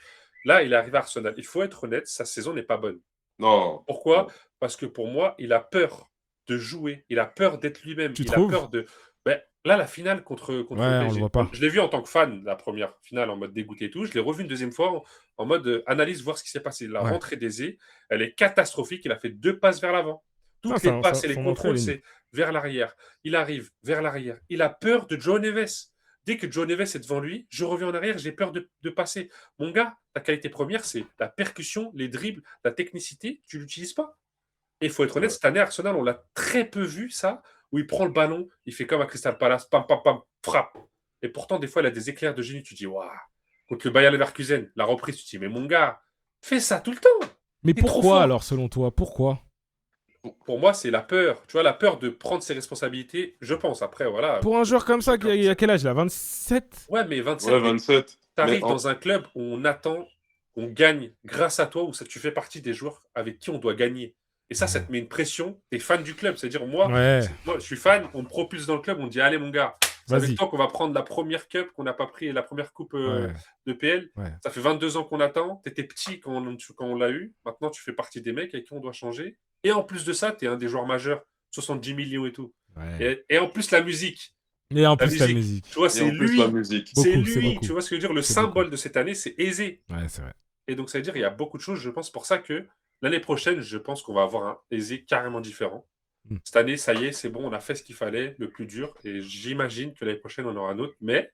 Là, il arrive à Arsenal. Il faut être honnête, sa saison n'est pas bonne. non. Pourquoi? Parce que pour moi, il a peur de jouer. Il a peur d'être lui-même. Tu Il trouves? a peur de. Ben, là, la finale contre le Ouais, on le PSG. voit pas. Je l'ai vu en tant que fan, la première finale, en mode dégoûté et tout. Je l'ai revu une deuxième fois en mode analyse, voir ce qui s'est passé. La Ouais. rentrée d'Eze, elle est catastrophique. Il a fait 2 passes vers l'avant. Toutes Non, les passes et les son entrée, contrôles, elle est c'est vers l'arrière. Il arrive vers l'arrière. Il a peur de Joe Neves. Dès que Joe Neves est devant lui, je reviens en arrière, j'ai peur de passer. Mon gars, ta qualité première, c'est la percussion, les dribbles, la technicité. Tu ne l'utilises pas. Et il faut être honnête, Ouais. cette année, Arsenal, on l'a très peu vu, ça, où il prend le ballon, il fait comme à Crystal Palace, pam, pam, pam, frappe. Et pourtant, des fois, il a des éclairs de génie. Tu te dis, waouh, contre le Bayer Leverkusen, la reprise, tu te dis, mais mon gars, fais ça tout le temps. Mais T'es trop pourquoi fort. alors, selon toi? Pourquoi? Pour moi, c'est la peur. Tu vois, la peur de prendre ses responsabilités, je pense. Après, voilà. Pour un joueur comme ça, il a quel âge? Il a 27? Ouais, mais 27, Ouais, 27. t'arrives Mais en- dans un club où on attend, on gagne grâce à toi, où ça, tu fais partie des joueurs avec qui on doit gagner. Et ça te met une pression. T'es fan du club. C'est-à-dire, moi, Ouais, je suis fan, on me propulse dans le club, on dit, allez, mon gars, c'est vas-y. avec toi qu'on va prendre la première cup qu'on n'a pas pris, la première coupe Ouais, de PL. ouais. Ça fait 22 ans qu'on attend. T'étais petit quand on l'a eu. Maintenant, tu fais partie des mecs avec qui on doit changer. Et en plus de ça, t'es un des joueurs majeurs, 70 millions et tout. Ouais. Et en plus, la musique. Et en La plus, la musique. musique. Tu vois, Et c'est en plus, lui. la musique. C'est Beaucoup, c'est lui. beaucoup. Tu vois ce que je veux dire? Le C'est symbole beaucoup. de cette année, c'est Eze. Ouais, c'est vrai. Et donc, ça veut dire qu'il y a beaucoup de choses. Je pense pour ça que l'année prochaine, je pense qu'on va avoir un Eze carrément différent. Mm. Cette année, ça y est, c'est bon, on a fait ce qu'il fallait, le plus dur. Et j'imagine que l'année prochaine, on aura un autre. Mais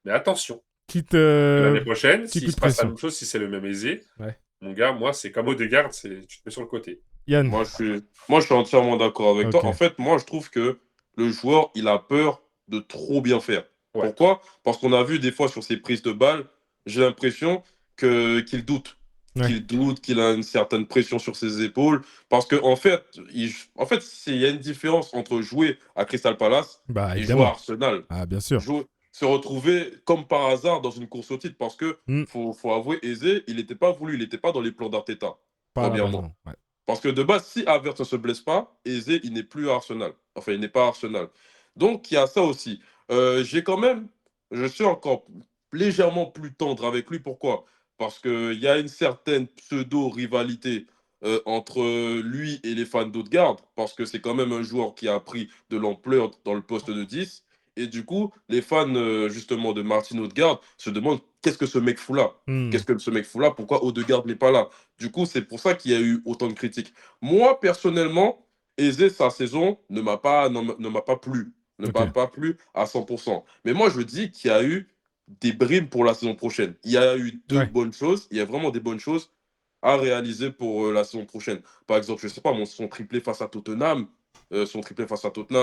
Mais attention, Quitte, l'année prochaine, petit coup s'il de se passe la pression. même chose, si c'est le même Aizé, Ouais. mon gars, moi, c'est comme Odegaard, tu te mets sur le côté. Yann. Moi, je suis entièrement d'accord avec Ok. toi. En fait, moi, je trouve que le joueur, il a peur de trop bien faire. Ouais. Pourquoi? Parce qu'on a vu des fois sur ses prises de balles, j'ai l'impression qu'il doute. Ouais. Qu'il doute, qu'il a une certaine pression sur ses épaules. Parce qu'en fait, il y a une différence entre jouer à Crystal Palace Bah, et jouer à évidemment. Arsenal. Ah, bien sûr. Se retrouver comme par hasard dans une course au titre. Parce que, Hmm. faut avouer, Eze, il n'était pas voulu, il n'était pas dans les plans d'Arteta, Pas à la base, premièrement. non. Ouais. Parce que de base, si Havertz ne se blesse pas, Eze, il n'est plus à Arsenal. Enfin, il n'est pas à Arsenal. Donc, il y a ça aussi. Je suis encore légèrement plus tendre avec lui. Pourquoi? Parce qu'il y a une certaine pseudo-rivalité entre lui et les fans d'Odegaard. Parce que c'est quand même un joueur qui a pris de l'ampleur dans le poste de 10. Et du coup, les fans justement de Martin Odegaard se demandent qu'est-ce que ce mec fout là? Hmm. Qu'est-ce que ce mec fout là? Pourquoi Odegaard n'est pas là? Du coup, c'est pour ça qu'il y a eu autant de critiques. Moi, personnellement, Eze, sa saison ne m'a pas plu. Ne Ok. m'a pas plu à 100%. Mais moi, je dis qu'il y a eu des brimes pour la saison prochaine. Il y a eu deux Ouais. bonnes choses. Il y a vraiment des bonnes choses à réaliser pour la saison prochaine. Par exemple, je ne sais pas, son triplé face à Tottenham,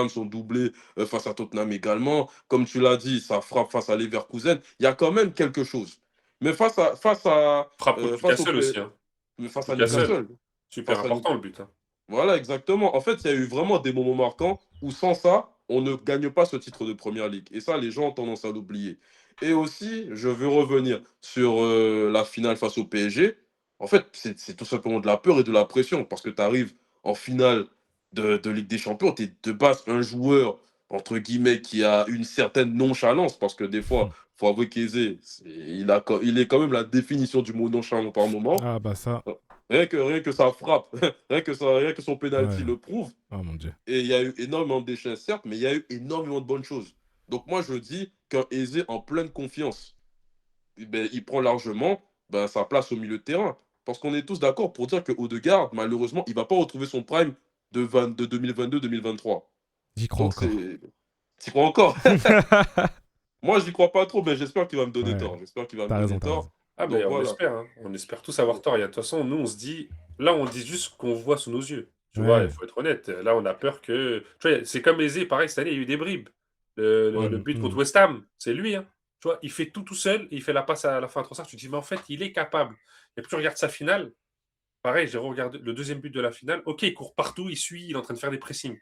son doublé face à Tottenham également. Comme tu l'as dit, sa frappe face à Leverkusen. Il y a quand même quelque chose. Mais Frappe contre face au Newcastle aussi. Hein. face à Newcastle, Newcastle. super Face à important Newcastle. le but. Hein. Voilà, exactement. En fait, il y a eu vraiment des moments marquants où sans ça, on ne gagne pas ce titre de Première Ligue. Et ça, les gens ont tendance à l'oublier. Et aussi, je veux revenir sur la finale face au PSG. En fait, c'est tout simplement de la peur et de la pression parce que tu arrives en finale de Ligue des Champions. Tu es de base un joueur, entre guillemets, qui a une certaine nonchalance parce que des fois, il faut avouer qu'Eze, il est quand même la définition du mot nonchalant par moment. Ah, bah ça. Rien que ça frappe, rien que son penalty Ouais. le prouve. Oh mon Dieu. Et il y a eu énormément de déchets, certes, mais il y a eu énormément de bonnes choses. Donc moi, je dis qu'un Eze en pleine confiance, eh ben, il prend largement sa place au milieu de terrain. Parce qu'on est tous d'accord pour dire que Odegaard, malheureusement, il ne va pas retrouver son prime de 2022-2023. J'y crois Donc encore. c'est... Tu crois encore? Moi, j'y crois pas trop, mais j'espère qu'il va me donner Ouais. tort. J'espère qu'il va me T'as raison, donner t'as raison. tort. Ah, Donc ben on voilà. espère. Hein. On espère tous avoir tort. Et de toute façon, nous, on se dit. Là, on dit juste ce qu'on voit sous nos yeux. Tu vois, il Ouais. faut être honnête. Là, on a peur que. Tu vois, c'est comme Aizé, pareil, cette année, il y a eu des bribes. Ouais. Le but contre Hmm. West Ham, c'est lui. Hein. Tu vois, il fait tout seul et il fait la passe à la fin de Trossard. Tu te dis, mais en fait, il est capable. Et puis, tu regardes sa finale. Pareil, j'ai regardé le deuxième but de la finale. Ok, il court partout, il suit, il est en train de faire des pressings.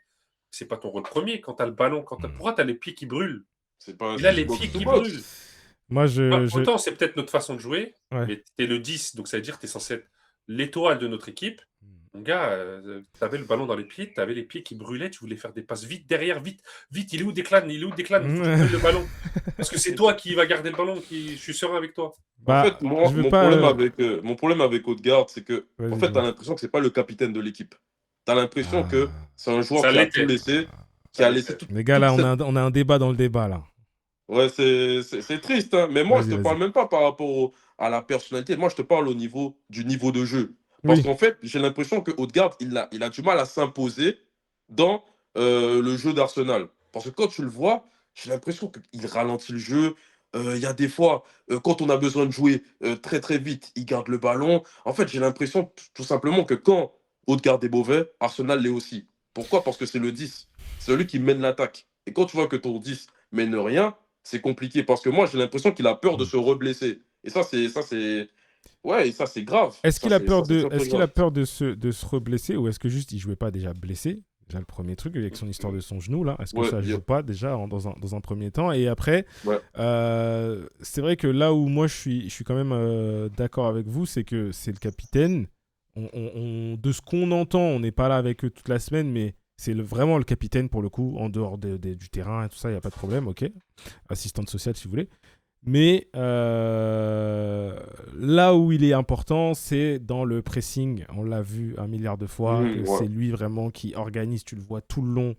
C'est pas ton rôle premier quand tu as le ballon. Pourquoi tu as les pieds qui brûlent? C'est pas un Il a jeu de les pieds box to qui brûlent. box. Moi, Autant c'est peut-être notre façon de jouer, Ouais. mais tu es le 10, donc ça veut dire que tu es censé être l'étoile de notre équipe. Mon gars, tu avais le ballon dans les pieds, tu avais les pieds qui brûlaient, tu voulais faire des passes vite derrière, vite, vite, il est où Declan? Il est où Declan? Il faut que tu prennes le ballon. Parce que c'est toi qui vas garder le ballon, je suis serein avec toi. En Bah, fait, moi, je veux pas. mon problème avec Odegaard, c'est que, en Vas-y, fait, tu as dis-moi. l'impression que c'est pas le capitaine de l'équipe. Tu as l'impression que Ah. c'est un joueur Ça qui a tout l'était. laissé, qui Ça a laissé l'était. Les gars, toute là, cette. on a un débat dans le débat, là. Ouais, c'est triste, hein. Mais moi, je Vas-y, te vas-y. parle même pas par rapport à la personnalité. Moi, je te parle du niveau de jeu. Parce Oui. qu'en fait, j'ai l'impression que Odegaard, il a du mal à s'imposer dans le jeu d'Arsenal. Parce que quand tu le vois, j'ai l'impression qu'il ralentit le jeu. Il y a des fois, quand on a besoin de jouer très très vite, il garde le ballon. En fait, j'ai l'impression tout simplement que quand Odegaard est mauvais, Arsenal l'est aussi. Pourquoi? Parce que c'est le 10. C'est celui qui mène l'attaque. Et quand tu vois que ton 10 mène rien, c'est compliqué. Parce que moi, j'ai l'impression qu'il a peur de Hmm. se reblesser. Et ouais, et ça, c'est grave. Est-ce qu'il a peur C'est très, est-ce très qu'il a grave. peur de se reblesser ou est-ce que juste il jouait pas déjà blessé? Déjà le premier truc avec son histoire de son genou là, est-ce que Ouais, ça joue pas déjà dans un premier temps? Et après, ouais. c'est vrai que là où moi je suis quand même d'accord avec vous, c'est que c'est le capitaine. De ce qu'on entend, on n'est pas là avec eux toute la semaine, mais c'est vraiment le capitaine pour le coup, en dehors du terrain et tout ça, il n'y a pas de problème, ok. Assistante sociale si vous voulez. Mais là où il est important, c'est dans le pressing. On l'a vu un milliard de fois, que Ouais. c'est lui vraiment qui organise, tu le vois tout le long.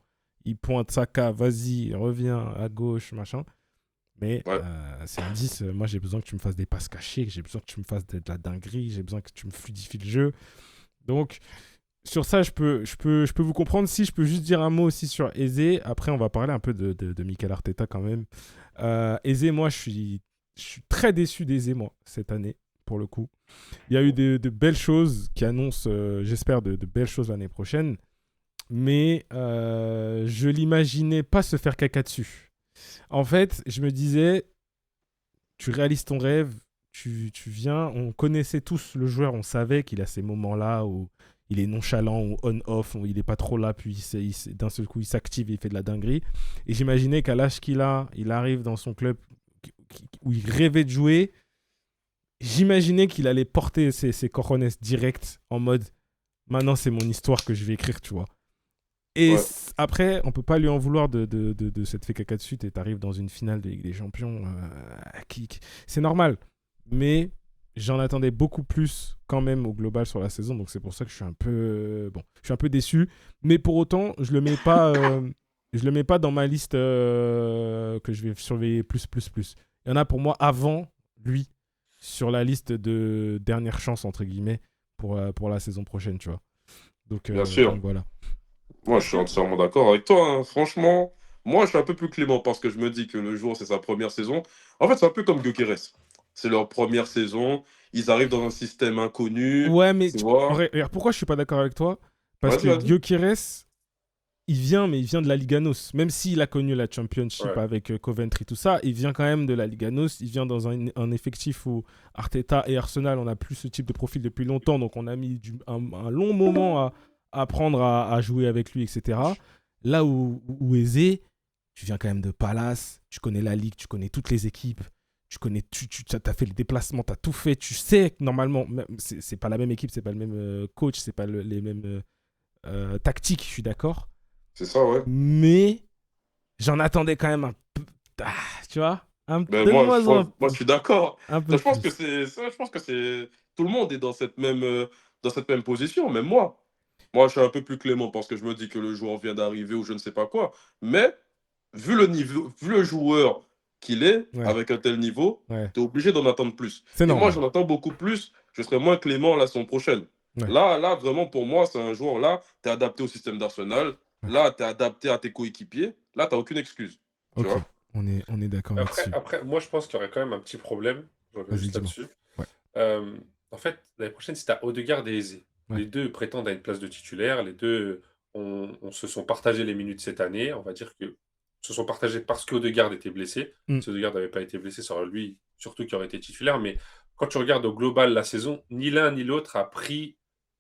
Il pointe Saka, vas-y, reviens à gauche, machin. Mais Ouais. c'est un 10, moi j'ai besoin que tu me fasses des passes cachées, j'ai besoin que tu me fasses de la dinguerie, j'ai besoin que tu me fluidifies le jeu. Donc, sur ça, je peux vous comprendre. Si je peux juste dire un mot aussi sur Eze, après on va parler un peu de Mikel Arteta quand même. Eze, moi je suis très déçu d'Eze, moi, cette année, pour le coup. Il y a eu de belles choses qui annoncent, j'espère, de belles choses l'année prochaine. Mais je l'imaginais pas se faire caca dessus. En fait, je me disais, tu réalises ton rêve, tu viens, on connaissait tous le joueur, on savait qu'il a ces moments-là où il est nonchalant ou on-off, où il n'est pas trop là, puis d'un seul coup il s'active et il fait de la dinguerie. Et j'imaginais qu'à l'âge qu'il a, il arrive dans son club où il rêvait de jouer. J'imaginais qu'il allait porter ses cojones direct en mode maintenant c'est mon histoire que je vais écrire, tu vois. Et Ouais. après, on peut pas lui en vouloir de s'être fait caca dessus et t'arrives dans une finale de Ligue des Champions. C'est normal. Mais j'en attendais beaucoup plus quand même au global sur la saison. Donc c'est pour ça que je suis un peu, je suis un peu déçu. Mais pour autant, je le mets pas, je le mets pas dans ma liste que je vais surveiller plus. Il y en a pour moi avant lui sur la liste de dernière chance entre guillemets pour la saison prochaine, tu vois. Bien sûr. Donc voilà. Moi, je suis entièrement d'accord avec toi, hein. Franchement, moi, je suis un peu plus clément parce que je me dis que le jour, c'est sa première saison. En fait, c'est un peu comme Gyökeres. C'est leur première saison. Ils arrivent dans un système inconnu. Ouais, mais Tu vois? regarde, pourquoi je suis pas d'accord avec toi? Parce Vas-y, que vas-y. Gyökeres, il vient de la Liga NOS. Même s'il a connu la Championship Ouais. avec Coventry, tout ça, il vient quand même de la Liga NOS. Il vient dans un effectif où Arteta et Arsenal, on n'a plus ce type de profil depuis longtemps. Donc, on a mis un long moment à apprendre à jouer avec lui, etc. Là où Eze, tu viens quand même de Palace, tu connais la Ligue, tu connais toutes les équipes. Tu as fait le déplacement, tu as tout fait. Tu sais que normalement, c'est pas la même équipe, c'est pas le même coach, c'est pas les mêmes tactiques, je suis d'accord. C'est ça, ouais. Mais j'en attendais quand même un peu. Tu vois, Ben donne-moi moi, je suis d'accord. un peu Je pense que plus. c'est tout le monde est dans cette même position, même moi. Moi, je suis un peu plus clément parce que je me dis que le joueur vient d'arriver ou je ne sais pas quoi. Mais vu le niveau, vu le joueur qu'il est, Ouais, avec un tel niveau, ouais, tu es obligé d'en attendre plus. c'est Et moi, normal. j'en attends beaucoup plus. Je serai moins clément la saison prochaine. Ouais, Là, vraiment, pour moi, c'est un joueur là, tu es adapté au système d'Arsenal. ouais. Là, tu es adapté à tes coéquipiers. Là, tu n'as aucune excuse. Tu Ok, vois? on est d'accord là-dessus. Après, moi, je pense qu'il y aurait quand même un petit problème. Je reviens Vas-y, juste dis-moi. là-dessus. Ouais, Euh, En fait, l'année prochaine, c'est à Odegaard et Eze. ouais. Les deux prétendent à une place de titulaire. Les deux se sont partagés les minutes cette année. On va dire que se sont partagés parce qu'Odegaard était blessé. Mm. Si Odegaard n'avait pas été blessé, ça aurait lui, surtout, qui aurait été titulaire. Mais quand tu regardes au global la saison, ni l'un ni l'autre a pris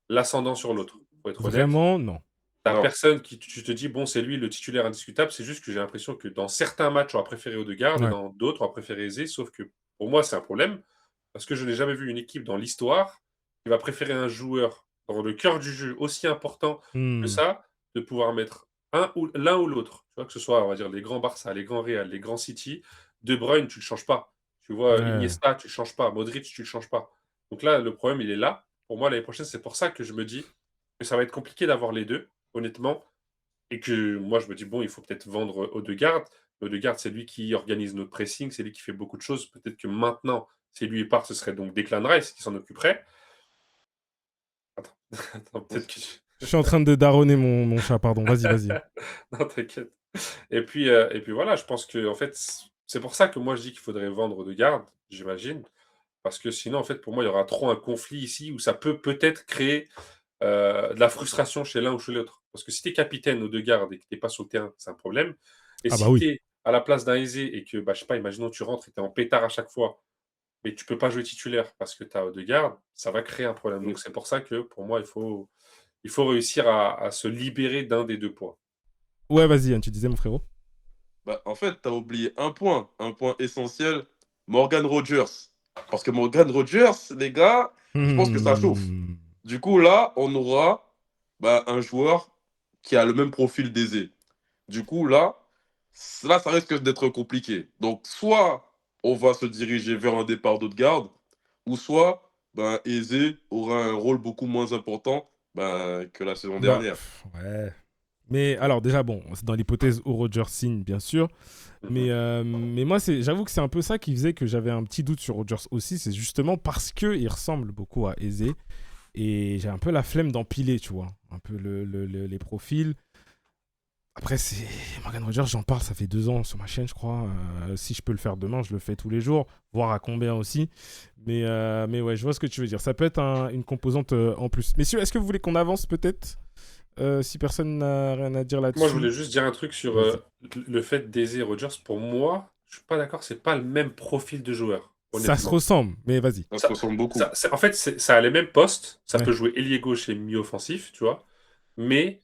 l'ascendant sur l'autre. Pour être honnête, Vraiment, non. t'as Non. personne qui tu te dis, bon, c'est lui le titulaire indiscutable. C'est juste que j'ai l'impression que dans certains matchs, on a préféré Odegaard et Ouais. dans d'autres, on a préféré Eze. Sauf que pour moi, c'est un problème parce que je n'ai jamais vu une équipe dans l'histoire qui va préférer un joueur dans le cœur du jeu aussi important que Mm. ça, de pouvoir mettre l'un ou l'autre. Tu vois, que ce soit, on va dire, les grands Barça, les grands Real, les grands City. De Bruyne, tu le changes pas. Tu vois, Ouais. Iniesta, tu le changes pas. Modric, tu le changes pas. Donc là, le problème, il est là. Pour moi, l'année prochaine, c'est pour ça que je me dis que ça va être compliqué d'avoir les deux, honnêtement. Et que moi, je me dis, bon, il faut peut-être vendre Odegaard. Odegaard, c'est lui qui organise notre pressing, c'est lui qui fait beaucoup de choses. Peut-être que maintenant, si lui part, ce serait donc Declan Rice qui s'en occuperait. Attends, attends, peut-être que Je suis en train de daronner mon chat, pardon. Vas-y. Non, t'inquiète. Et puis voilà, je pense que en fait, c'est pour ça que moi je dis qu'il faudrait vendre Odegaard, j'imagine. Parce que sinon, en fait, pour moi, il y aura trop un conflit ici où ça peut peut-être créer de la frustration chez l'un ou chez l'autre. Parce que si tu es capitaine Odegaard et que tu es pas sur le terrain, c'est un problème. Et Ah bah si tu oui. es à la place d'un aisé et que, bah, je sais pas, imaginons tu rentres et tu es en pétard à chaque fois, mais tu peux pas jouer titulaire parce que tu as Odegaard, ça va créer un problème. Mm. Donc c'est pour ça que pour moi, il faut réussir à se libérer d'un des deux poids. Ouais, vas-y, Yann, tu disais, mon frérot. Bah, en fait, tu as oublié un point essentiel, Morgan Rogers. Parce que Morgan Rogers, les gars, je pense que ça chauffe. Hmm. Du coup, là, on aura un joueur qui a le même profil d'Eze. Du coup, là, ça risque d'être compliqué. Donc, soit on va se diriger vers un départ d'Odegaard, ou soit Eze aura un rôle beaucoup moins important que la saison Bah, dernière. ouais. Mais alors, déjà, bon, c'est dans l'hypothèse où Roger signe, bien sûr. Mhm. Mais moi, j'avoue que c'est un peu ça qui faisait que j'avais un petit doute sur Rodgers aussi. C'est justement parce qu'il ressemble beaucoup à Eze. Et j'ai un peu la flemme d'empiler, tu vois. un peu les profils. Après, Morgan Rogers, j'en parle, ça fait 2 ans sur ma chaîne, je crois. Si je peux le faire demain, je le fais tous les jours, voir à combien aussi. Mais ouais, je vois ce que tu veux dire. Ça peut être une composante en plus. Messieurs, est-ce que vous voulez qu'on avance peut-être si personne n'a rien à dire là-dessus? Moi, je voulais juste dire un truc sur le fait d'Eze et Rogers. Pour moi, je suis pas d'accord, c'est pas le même profil de joueur. Ça se Honnêtement. ressemble, mais vas-y. Ça se ressemble beaucoup. En fait, ça a les mêmes postes. Ça Ouais. peut jouer ailier gauche et mi-offensif, tu vois. Mais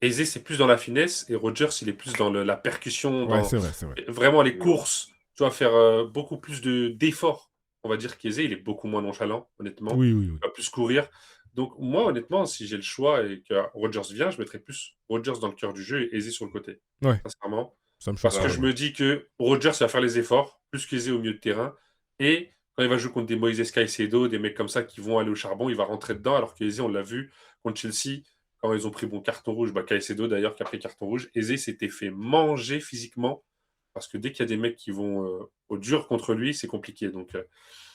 Eze, c'est plus dans la finesse et Rogers, il est plus dans la percussion, Ouais, dans c'est vrai. vraiment les courses. Tu vas faire beaucoup plus d'efforts. On va dire qu'Eze, il est beaucoup moins nonchalant, honnêtement. Oui. Il va plus courir. Donc, moi, honnêtement, si j'ai le choix et que Rogers vient, je mettrais plus Rogers dans le cœur du jeu et Eze sur le côté. Ouais. Sincèrement. Ça me choque Parce pas. que je me dis que Rogers va faire les efforts, plus qu'Eze au milieu de terrain. Et quand il va jouer contre des Moises Caicedo, des mecs comme ça qui vont aller au charbon, il va rentrer dedans. Alors qu'Eze, on l'a vu contre Chelsea, quand ils ont pris carton rouge, Caicedo d'ailleurs qui a pris carton rouge, Eze s'était fait manger physiquement. Parce que dès qu'il y a des mecs qui vont au dur contre lui, c'est compliqué. Donc,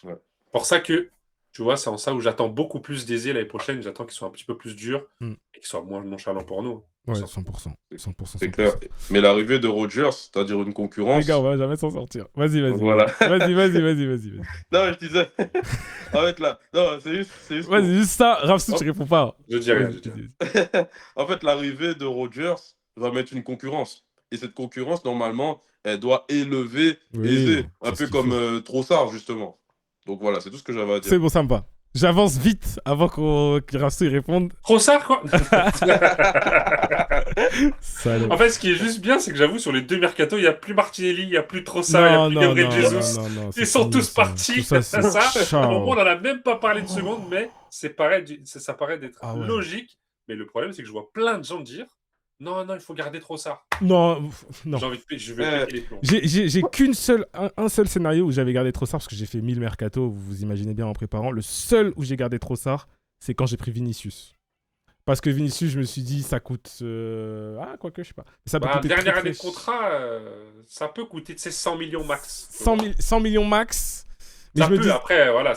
Ouais. pour ça que, tu vois, c'est en ça où j'attends beaucoup plus d'Eze l'année prochaine. J'attends qu'ils soient un petit peu plus durs et qu'ils soient moins nonchalants pour nous. Ouais, 100%. 100%. C'est clair. Mais l'arrivée de Rogers, c'est-à-dire une concurrence. Les gars, on va jamais s'en sortir. Vas-y. Voilà. Vas-y. Non, je disais. En fait, là. Non, c'est juste. Vas-y, juste ça. Rapsou, tu réponds pas. Je dis rien. En fait, l'arrivée de Rogers va mettre une concurrence. Et cette concurrence, normalement, elle doit élever Eze. Un peu comme Trossard, justement. Donc voilà, c'est tout ce que j'avais à dire. C'est bon, ça me va. J'avance vite avant que Rapsou y réponde. Trossard, quoi. Salut. En fait, ce qui est juste bien, c'est que j'avoue, sur les 2 mercato, il n'y a plus Martinelli, il n'y a plus Trossard, il n'y a plus Gabriel Jesus. Ils sont tous partis. Tout ça, On n'en a même pas parlé de seconde, mais ça paraît d'être ouais. logique. Mais le problème, c'est que je vois plein de gens dire non, il faut garder Trossard. Non. Je vais péter les plombs. J'ai un seul scénario où j'avais gardé Trossard parce que j'ai fait 1000 mercato, vous imaginez bien en préparant. Le seul où j'ai gardé Trossard, c'est quand j'ai pris Vinicius. Parce que Vinicius, je me suis dit, ça coûte. Quoique, je sais pas. Ça peut coûter dernière année de contrat, ça peut coûter 100 millions max. 100 millions max. Mais après, voilà,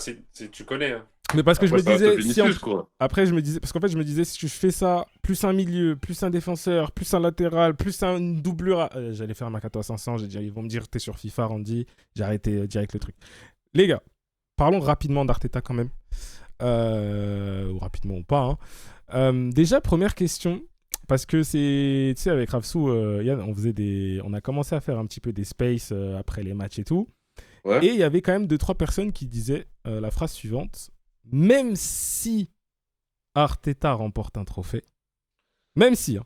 tu connais. Hein. Mais parce que après, je me disais. Vinicius, quoi. Après, je me disais. Parce qu'en fait, je me disais, si je fais ça, plus un milieu, plus un défenseur, plus un latéral, plus une doublure. J'allais faire un mercato à 500. J'ai dit, ils vont me dire, t'es sur FIFA, Randy. J'ai arrêté direct le truc. Les gars, parlons rapidement d'Arteta quand même. Ou rapidement ou pas. Hein. Déjà, première question. Parce que c'est. Tu sais, avec Rapsou, Yann, on a commencé à faire un petit peu des spaces après les matchs et tout. Ouais. Et il y avait quand même 2-3 personnes qui disaient la phrase suivante. Même si Arteta remporte un trophée, même si,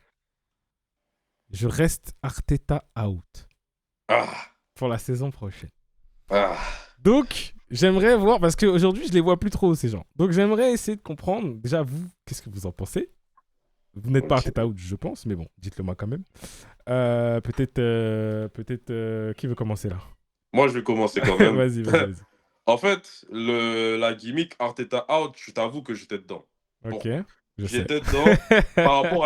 je reste Arteta out pour la saison prochaine. Donc, j'aimerais voir, parce qu'aujourd'hui, je les vois plus trop, ces gens. Donc, j'aimerais essayer de comprendre, déjà, vous, qu'est-ce que vous en pensez? Vous n'êtes pas Arteta out, je pense, mais bon, dites-le moi quand même. Peut-être, qui veut commencer là? Moi, je vais commencer quand même. Vas-y. En fait, la gimmick Arteta out, je t'avoue que j'étais dedans. Ok, j'étais dedans par rapport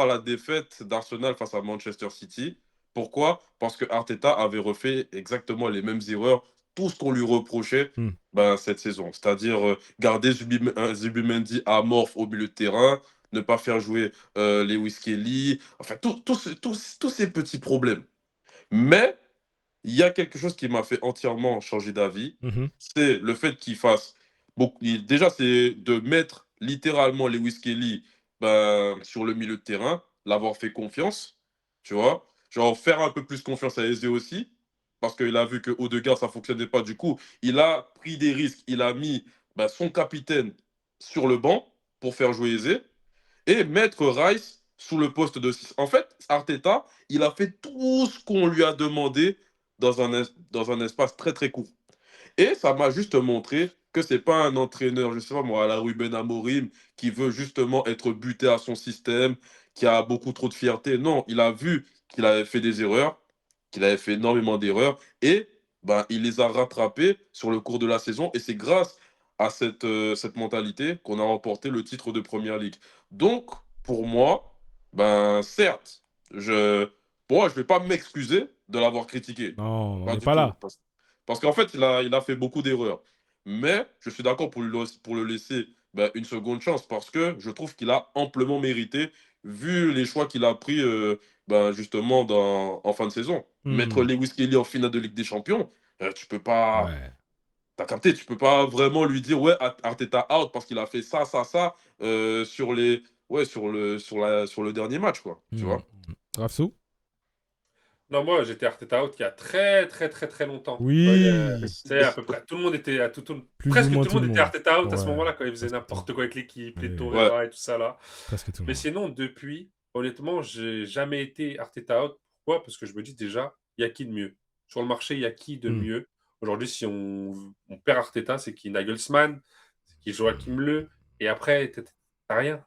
à la défaite d'Arsenal face à Manchester City. Pourquoi? Parce que Arteta avait refait exactement les mêmes erreurs, tout ce qu'on lui reprochait cette saison. C'est-à-dire garder Zubimendi amorphe au milieu de terrain, ne pas faire jouer Lewis Kelly, enfin tous ces petits problèmes. Mais il y a quelque chose qui m'a fait entièrement changer d'avis, c'est le fait qu'il fasse beaucoup. Déjà, c'est de mettre littéralement Lewis Kelly sur le milieu de terrain, l'avoir fait confiance, tu vois. Genre faire un peu plus confiance à Eze aussi, parce qu'il a vu que Odegaard, ça ne fonctionnait pas. Du coup, il a pris des risques, il a mis son capitaine sur le banc pour faire jouer Eze, et mettre Rice sous le poste de 6. En fait, Arteta, il a fait tout ce qu'on lui a demandé dans un espace très très court. Et ça m'a juste montré que c'est pas un entraîneur, je sais pas moi, à la Ruben Amorim, qui veut justement être buté à son système, qui a beaucoup trop de fierté. Non, il a vu qu'il avait fait des erreurs, qu'il avait fait énormément d'erreurs, et il les a rattrapées sur le cours de la saison, et c'est grâce à cette mentalité qu'on a remporté le titre de Premier League. Donc, pour moi, certes, je vais pas m'excuser de l'avoir critiqué. Non, on n'est pas là. Parce qu'en fait, il a fait beaucoup d'erreurs. Mais je suis d'accord pour le laisser une seconde chance parce que je trouve qu'il a amplement mérité, vu les choix qu'il a pris justement en fin de saison. Mettre Hmm. Lewis Kelly en finale de Ligue des Champions, tu peux pas. Ouais. T'as capté, tu peux pas vraiment lui dire ouais, Arteta out parce qu'il a fait ça, ça, ça sur les ouais sur le dernier match quoi, tu Hmm. vois. Rafsou? Non, moi, j'étais Arteta out il y a très, très, très, très longtemps. Ouais, Oui, tu sais, à peu près, tout le monde était, plus ou presque moins tout le tout le monde était monde. Arteta out à ce Ouais, moment-là, quand il faisait presque tout le n'importe monde. quoi avec l'équipe, les Oui, Ouais, Torreira et tout ça là. presque tout le Mais monde. sinon, depuis, honnêtement, j'ai jamais été Arteta out. Pourquoi? Parce que je me dis déjà, il y a qui de mieux? Sur le marché, il y a qui de Hmm. mieux? Aujourd'hui, si on perd Arteta, c'est qui? Nagelsmann, c'est qui Joachim Löw, et après, t'as rien.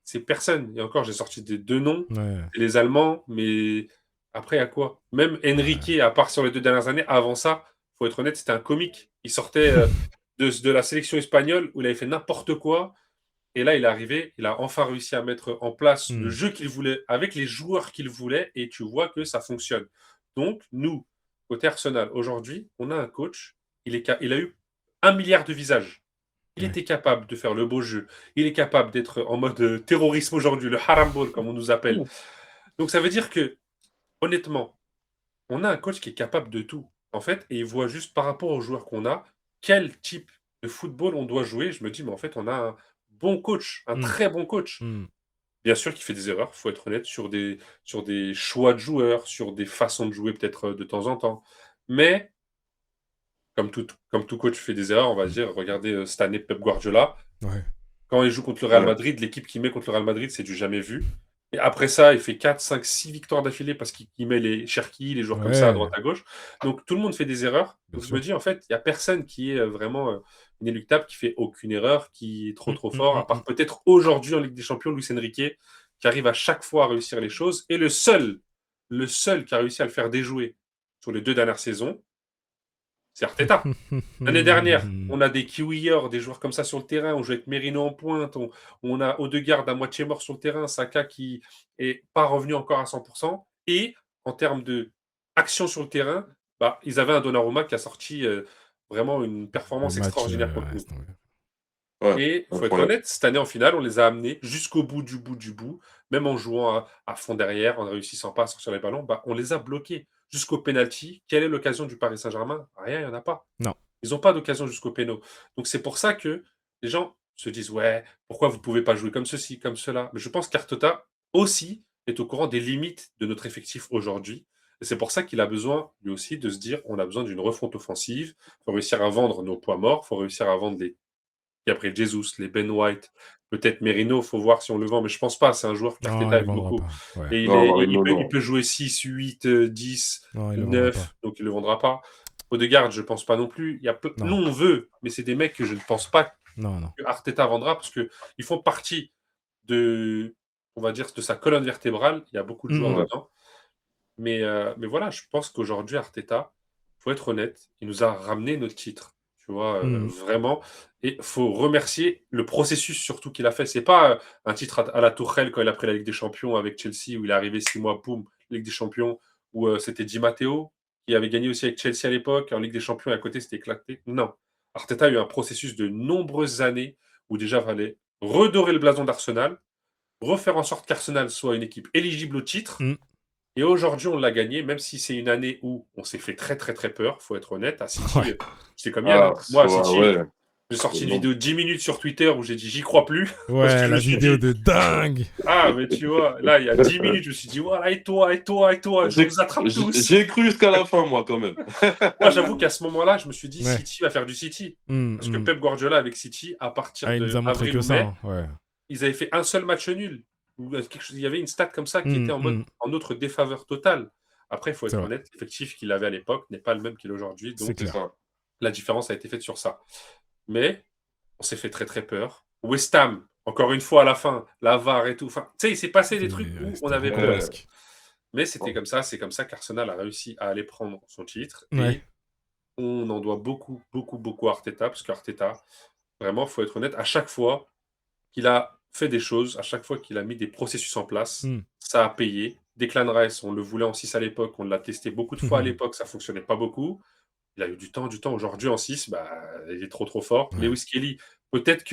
C'est personne. Et encore, j'ai sorti des deux noms, Ouais, c'est les Allemands, mais après, il y a quoi? Même Enrique, ouais. à part sur les 2 dernières années, avant ça, faut être honnête, c'était un comique. Il sortait de la sélection espagnole où il avait fait n'importe quoi. Et là, il est arrivé, il a enfin réussi à mettre en place le Hmm. jeu qu'il voulait, avec les joueurs qu'il voulait, et tu vois que ça fonctionne. Donc, nous, côté Arsenal, aujourd'hui, on a un coach, il a eu 1 milliard de visages. Il Ouais. était capable de faire le beau jeu. Il est capable d'être en mode terrorisme aujourd'hui, le harambol, comme on nous appelle. Donc, ça veut dire que, honnêtement, on a un coach qui est capable de tout, en fait, et il voit juste par rapport aux joueurs qu'on a, quel type de football on doit jouer. Je me dis, mais en fait, on a un bon coach, un Hmm. très bon coach. Hmm. Bien sûr qu'il fait des erreurs, faut être honnête, sur des choix de joueurs, sur des façons de jouer peut-être de temps en temps. Mais, comme tout coach fait des erreurs, on va dire, regardez cette année Pep Guardiola, Ouais. quand il joue contre le Real ouais, Madrid, l'équipe qu'il met contre le Real Madrid, c'est du jamais vu. Et après ça, il fait 4, 5, 6 victoires d'affilée parce qu'il met les Cherki, les joueurs comme ça à Ouais, droite à gauche. Donc tout le monde fait des erreurs. bien Donc je me sûr. dis, en fait, il n'y a personne qui est vraiment inéluctable, qui fait aucune erreur, qui est trop Hmm, trop hmm, fort, hmm, à hmm. part peut-être aujourd'hui en Ligue des Champions, Luis Enrique, qui arrive à chaque fois à réussir les choses. Et le seul qui a réussi à le faire déjouer sur les 2 dernières saisons, c'est Arteta. L'année dernière, on a des kiwieurs, des joueurs comme ça sur le terrain. On joue avec Merino en pointe. On a Odegaard à moitié mort sur le terrain. Saka qui est pas revenu encore à 100%. Et en termes de action sur le terrain, bah, ils avaient un Donnarumma qui a sorti vraiment une Le performance match, extraordinaire contre nous. laisse tomber. ouais, Et il faut être incroyable. honnête, cette année en finale, on les a amenés jusqu'au bout du bout du bout, même en jouant à fond derrière, en ne réussissant pas à sortir les ballons, bah, on les a bloqués jusqu'au penalty. Quelle est l'occasion du Paris Saint-Germain? Rien, il n'y en a pas. Non. Ils n'ont pas d'occasion jusqu'au péno. Donc c'est pour ça que les gens se disent: «Ouais, pourquoi vous ne pouvez pas jouer comme ceci, comme cela?» Mais je pense qu'Arteta aussi est au courant des limites de notre effectif aujourd'hui, et c'est pour ça qu'il a besoin, lui aussi, de se dire: «On a besoin d'une refonte offensive. Il faut réussir à vendre nos points morts, il faut réussir à vendre les Gabriel Jesus, les Ben White, peut-être Merino, faut voir si on le vend, mais je pense pas. C'est un joueur Non, qu'Arteta il ne aime vendra beaucoup, pas. Ouais. et Non, Marino, il non. peut jouer 6, 8, 10, Non, il ne le vendra pas. 9, donc il le vendra pas. Odegaard, je pense pas non plus. Il y a nous, Non, on veut, mais c'est des mecs que je ne pense pas non, non. que Arteta vendra parce que ils font partie de, on va dire, de sa colonne vertébrale. Il y a beaucoup de Hmm, joueurs hmm. Ouais, dedans. Mais voilà, je pense qu'aujourd'hui, Arteta, faut être honnête, il nous a ramené notre titre, tu vois, Hmm. vraiment. Et faut remercier le processus surtout qu'il a fait. C'est pas un titre à la Tourelle quand il a pris la Ligue des Champions avec Chelsea, où il est arrivé 6 mois, boum, Ligue des Champions, où c'était Di Matteo qui avait gagné aussi avec Chelsea à l'époque. En Ligue des Champions, et à côté, c'était éclaté. Non. Arteta a eu un processus de nombreuses années où déjà il fallait redorer le blason d'Arsenal, refaire en sorte qu'Arsenal soit une équipe éligible au titre, Hmm. et aujourd'hui, on l'a gagné, même si c'est une année où on s'est fait très, très, très peur, faut être honnête. À City, Ouais. c'est comme hier, ah, hein. Moi, à City, ouais, j'ai sorti une non. vidéo de 10 minutes sur Twitter où j'ai dit: «J'y crois plus», parce que Ouais, je me la suis vidéo dit: de dingue. «Ah, mais tu vois, là, il y a 10 minutes, je me suis dit: "Voilà, et toi, je J'ai vous attrape tous".» j'ai cru jusqu'à la fin, moi, quand même. Moi, j'avoue qu'à ce moment-là, je me suis dit: Ouais. «City va faire du City». Hmm, Parce que hmm. Pep Guardiola avec City, à partir Ah, il nous de a montré avril que ou ça, mai, hein. Ouais. ils avaient fait un seul match nul. Ou quelque chose, il y avait une stat comme ça qui Hmm, était hmm. en notre défaveur totale. Après, il faut C'est être vrai. honnête, l'effectif qu'il avait à l'époque n'est pas le même qu'il est aujourd'hui. C'est Donc, C'est clair. ça. la différence a été faite sur ça. Mais on s'est fait très, très peur. West Ham, encore une fois à la fin, la VAR et tout. Enfin, tu sais, il s'est passé des trucs où on C'était avait peur. Ouais. rocambolesque. Mais c'était comme ça. C'est comme ça qu'Arsenal a réussi à aller prendre son titre. Ouais. Et on en doit beaucoup, beaucoup, beaucoup à Arteta. Parce qu'Arteta, vraiment, il faut être honnête, à chaque fois qu'il a fait des choses, à chaque fois qu'il a mis des processus en place, Hmm. ça a payé. Declan Rice, on le voulait en 6 à l'époque, on l'a testé beaucoup de fois à l'époque, ça fonctionnait pas beaucoup. Il a eu du temps. Aujourd'hui, en 6, bah, il est trop, trop fort. Ouais. Lewis Kelly, peut-être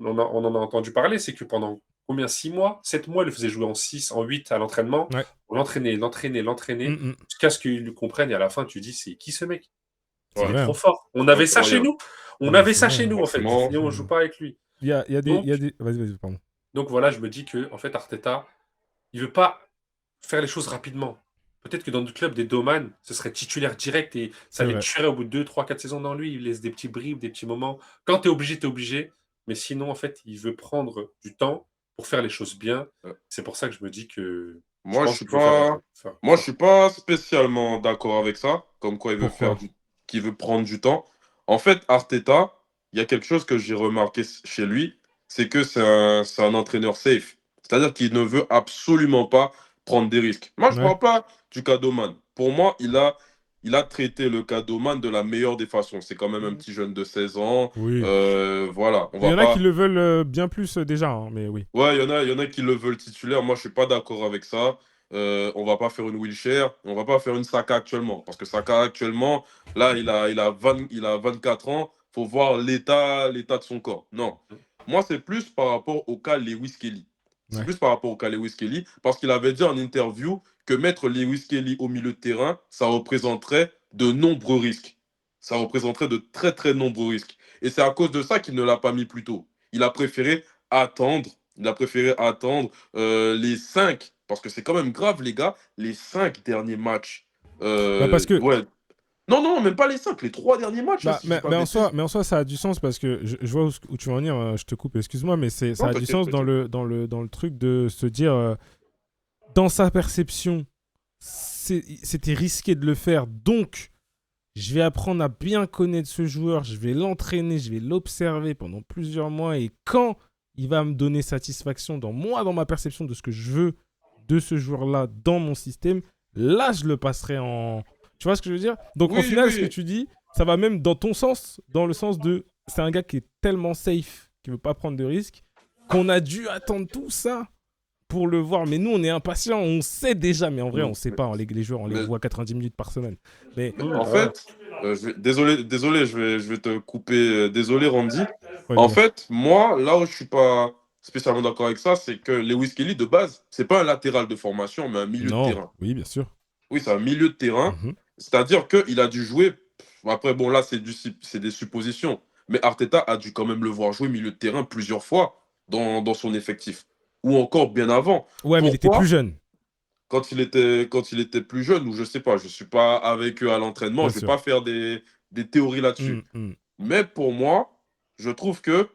on en a entendu parler, c'est que pendant combien 6 mois, 7 mois, il le faisait jouer en 6, en 8 à l'entraînement. Ouais. On l'entraînait, jusqu'à ce qu'il le comprenne et à la fin, tu dis: «C'est qui ce mec? C'est Il est vrai. trop fort». On avait ça chez Incroyable. nous. On Non, mais avait c'est ça vrai, chez nous, en fait, Franchement, et on joue pas avec lui. Il y a Donc des... Vas-y, pardon. donc voilà, je me dis qu'en fait, Arteta, il veut pas faire les choses rapidement. Peut-être que dans notre club, des Doman, ce serait titulaire direct et ça C'est les vrai. tuerait au bout de 2, 3, 4 saisons dans lui. Il laisse des petits bribes, des petits moments. Quand tu es obligé, tu es obligé. Mais sinon, en fait, il veut prendre du temps pour faire les choses bien. euh, C'est pour ça que je me dis que je moi, je pense suis qu'il veut faire, pas, moi, je suis pas spécialement d'accord avec ça. Comme quoi, Pourquoi? qu'il veut prendre du temps. En fait, Arteta, il y a quelque chose que j'ai remarqué chez lui, c'est que c'est un entraîneur safe. C'est-à-dire qu'il ne veut absolument pas prendre des risques. Moi, je Ouais. parle pas du cadeauman. Pour moi, il a traité le cadeauman de la meilleure des façons. C'est quand même un petit jeune de 16 ans. Oui. Voilà, on Il y va en a qui pas. le veulent bien plus déjà, hein, mais oui. Ouais, il y en a qui le veulent titulaire. Moi, je suis pas d'accord avec ça. On va pas faire une Wilshere. On va pas faire une Saka actuellement. Parce que Saka actuellement, là, il a 24 ans. Faut voir l'état de son corps. Non. Moi, c'est plus par rapport au cas Lewis Kelly. C'est Ouais. plus par rapport au cas Lewis Kelly. Parce qu'il avait dit en interview que mettre Lewis Kelly au milieu de terrain, ça représenterait de nombreux risques. Ça représenterait de très, très nombreux risques. Et c'est à cause de ça qu'il ne l'a pas mis plus tôt. Il a préféré attendre les 5, parce que c'est quand même grave, les gars, les 5 derniers matchs. Bah parce que Ouais. Non, non, même pas les 5, les 3 derniers matchs, bah, si je dis pas de bêtises. mais en soi, ça a du sens parce que je vois où tu veux en venir. Je te coupe, excuse-moi, mais ça Non, a du t'inquiète, sens dans t'inquiète. le truc de se dire, dans sa perception, c'était risqué de le faire, donc je vais apprendre à bien connaître ce joueur, je vais l'entraîner, je vais l'observer pendant plusieurs mois et quand il va me donner satisfaction dans ma perception de ce que je veux de ce joueur-là dans mon système, là je le passerai en... Tu vois ce que je veux dire? Donc au Oui, final, ce que oui. tu dis, ça va même dans ton sens, dans le sens de... C'est un gars qui est tellement safe, qui veut pas prendre de risques, qu'on a dû attendre tout ça pour le voir. Mais nous, on est impatients, on sait déjà, mais en vrai, on sait Mais, pas. Les joueurs, on les mais voit 90 minutes par semaine. Mais en Ouais. fait, désolé, je vais te couper. Désolé, Randy. ouais, En dis-moi. fait, moi, là où je suis pas spécialement d'accord avec ça, c'est que Lewis Kelly, de base, c'est pas un latéral de formation, mais un milieu de Non, terrain. oui, bien sûr. Oui, c'est un milieu de terrain. Mhm. C'est-à-dire qu'il a dû jouer. Après, bon, là, c'est des suppositions. Mais Arteta a dû quand même le voir jouer milieu de terrain plusieurs fois dans son effectif. Ou encore bien avant. Ouais, mais il était plus Pourquoi? jeune, Quand il était plus jeune, ou je sais pas, je suis pas avec eux à l'entraînement, bien je vais sûr. pas faire des théories là-dessus. Mm. Mais pour moi, je trouve que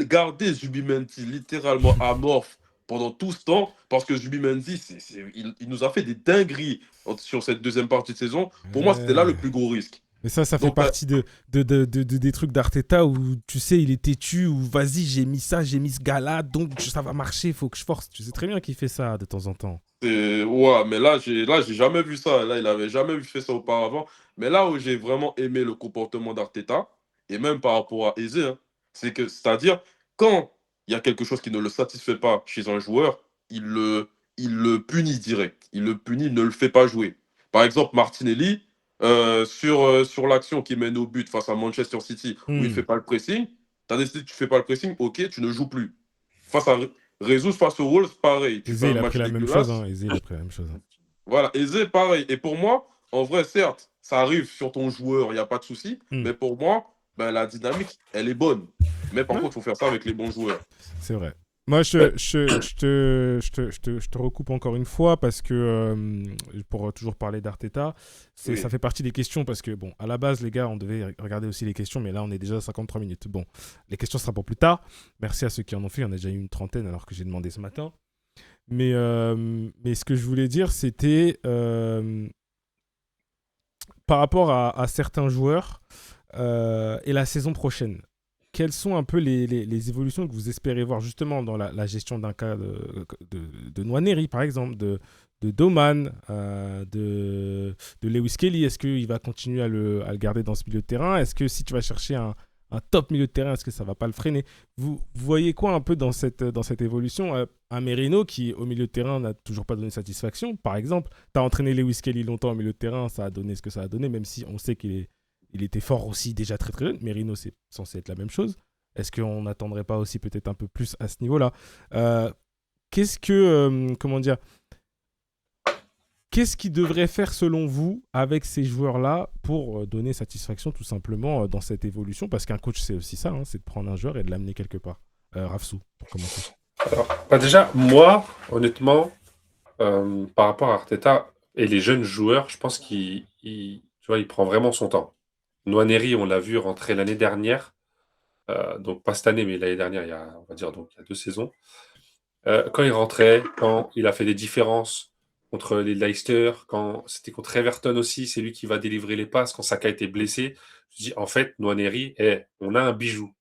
garder Zubimendi littéralement amorphe pendant tout ce temps, parce que Zubimendi, il nous a fait des dingueries sur cette deuxième partie de saison. Pour moi, c'était là le plus gros risque. Mais ça fait Donc, partie des trucs d'Arteta où tu sais, il est têtu, où vas-y, j'ai mis ce gars-là, donc ça va marcher, il faut que je force. Tu sais très bien qu'il fait ça de temps en temps. ouais, mais j'ai jamais vu ça. Là, il avait jamais fait ça auparavant. Mais là où j'ai vraiment aimé le comportement d'Arteta, et même par rapport à Eze, hein, c'est-à-dire, quand il y a quelque chose qui ne le satisfait pas chez un joueur, il le punit direct. Il le punit, il ne le fait pas jouer. Par exemple, Martinelli, sur l'action qui mène au but face à Manchester City, où il ne fait Mm. pas le pressing, tu as décidé que tu ne fais pas le pressing, ok, tu ne joues plus. Face à Jesus, face aux Wolves, pareil. Tu Eze, fais un il a pris match la même chose. dégueulasse. Hein. Eze, il a pris la même chose. Hein. Voilà, Eze, pareil. Et pour moi, en vrai, certes, ça arrive sur ton joueur, il n'y a pas de souci. Mm. Mais pour moi, ben, la dynamique, elle est bonne. Mais par Ouais, contre, il faut faire ça avec les bons joueurs. c'est vrai. Moi, Mais, je te recoupe encore une fois parce que, pour toujours parler d'Arteta, ça oui. fait partie des questions parce que, bon, à la base, les gars, on devait regarder aussi les questions, mais là, on est déjà à 53 minutes. Bon, les questions seront pour plus tard. Merci à ceux qui en ont fait. Il y en a déjà eu une trentaine alors que j'ai demandé ce matin. Mais ce que je voulais dire, c'était par rapport à certains joueurs et la saison prochaine. Quelles sont un peu les évolutions que vous espérez voir justement dans la gestion d'un cas de Nwaneri, par exemple, de Doman, de Lewis Kelly? Est-ce qu'il va continuer à le garder dans ce milieu de terrain? Est-ce que si tu vas chercher un top milieu de terrain, est-ce que ça ne va pas le freiner? Vous voyez quoi un peu dans cette évolution? Un Merino qui, au milieu de terrain, n'a toujours pas donné satisfaction, par exemple. Tu as entraîné Lewis Kelly longtemps au milieu de terrain, ça a donné ce que ça a donné, même si on sait qu'il était fort aussi déjà très très jeune. Merino, c'est censé être la même chose. Est-ce qu'on n'attendrait pas aussi peut-être un peu plus à ce niveau-là? Qu'est-ce que, comment dire, qu'est-ce qui devrait faire selon vous avec ces joueurs-là pour donner satisfaction tout simplement dans cette évolution? Parce qu'un coach, c'est aussi ça, hein, c'est de prendre un joueur et de l'amener quelque part. Rafsou, pour commencer. Alors, déjà, moi, honnêtement, par rapport à Arteta et les jeunes joueurs, je pense tu vois, il prend vraiment son temps. Nwaneri, on l'a vu rentrer l'année dernière, donc pas cette année, mais l'année dernière, on va dire, donc il y a 2 saisons. Quand il rentrait, quand il a fait des différences contre les Leicester, quand c'était contre Everton aussi, c'est lui qui va délivrer les passes quand Saka était blessé. Je dis, en fait, Nwaneri, on a un bijou.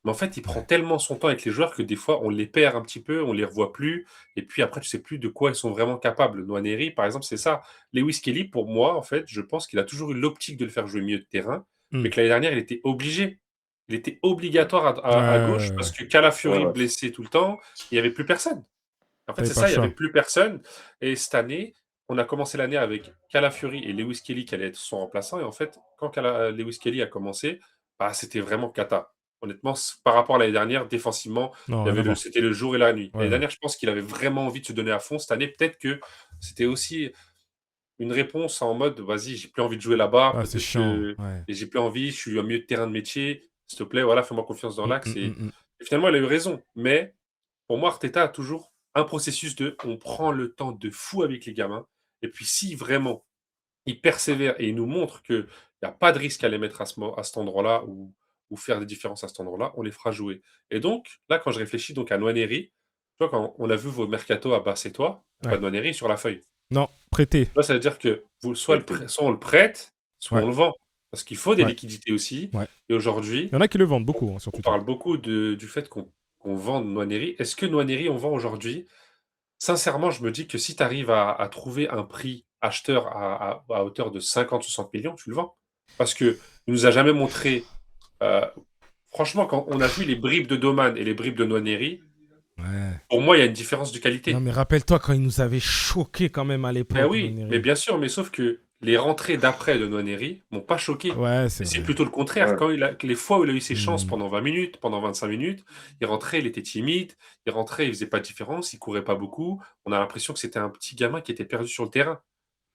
Mais en fait, il prend Ouais. tellement son temps avec les joueurs que des fois, on les perd un petit peu, on les revoit plus. Et puis après, tu sais plus de quoi ils sont vraiment capables. Nwaneri, par exemple, c'est ça. Lewis Kelly, pour moi, en fait, je pense qu'il a toujours eu l'optique de le faire jouer milieu de terrain, Hmm. mais que l'année dernière, il était obligé. Il était obligatoire Ouais, à gauche ouais, parce ouais. que Calafiori Ouais. blessé tout le temps, il n'y avait plus personne. En fait, T'avais c'est pas le ça, il n'y avait choix. plus personne. Et cette année, on a commencé l'année avec Calafiori et Lewis Kelly qui allaient être son remplaçant. Et en fait, quand Lewis Kelly a commencé, bah, c'était vraiment cata. Honnêtement, par rapport à l'année dernière, défensivement, Non, rien à voir. c'était le jour et la nuit. Ouais, L'année ouais. dernière, je pense qu'il avait vraiment envie de se donner à fond. Cette année, peut-être que c'était aussi une réponse en mode, vas-y, j'ai plus envie de jouer là-bas. Ah, c'est Peut-être chiant. que Ouais. j'ai plus envie. Je suis un milieu de terrain de métier. S'il te plaît, voilà, fais-moi confiance dans Hmm, l'axe. hmm, hmm, hmm. Et finalement, elle a eu raison. Mais pour moi, Arteta a toujours un processus de on prend le temps de fou avec les gamins. Et puis, si vraiment il persévère et il nous montre qu'il n'y a pas de risque à les mettre à cet endroit-là ou faire des différences à cet endroit-là, on les fera jouer. Et donc, là, quand je réfléchis donc à Nwaneri, tu vois, quand on a vu vos mercato à Basse et toi, il n'y a pas Ouais. de Nwaneri sur la feuille. Non, prêté. Là, ça veut dire que Prêté. soit on le prête, soit Ouais, on le vend. Parce qu'il faut des ouais, liquidités aussi. ouais. Et aujourd'hui, Il y en a qui le vendent beaucoup hein, sur on Twitter. parle beaucoup du fait qu'on vend Nwaneri. Est-ce que Nwaneri, on vend aujourd'hui? Sincèrement, je me dis que si tu arrives à trouver un prix acheteur à hauteur de 50-60 millions, tu le vends. Parce qu'il nous a jamais montré, heu, franchement, quand on a vu les bribes de Doman et les bribes de Nwaneri, Ouais. pour moi, il y a une différence de Non, qualité. mais rappelle-toi quand il nous avait choqué quand même à Ben l'époque, oui, mais Nwaneri. bien sûr, mais sauf que les rentrées d'après de Nwaneri m'ont pas choqué. Ouais, c'est Et c'est vrai. plutôt le contraire. Ouais. Quand les fois où il a eu ses chances Hmm. pendant 20 minutes, pendant 25 minutes, il rentrait, il était timide, il rentrait, il faisait pas de différence, il courait pas beaucoup. On a l'impression que c'était un petit gamin qui était perdu sur le terrain.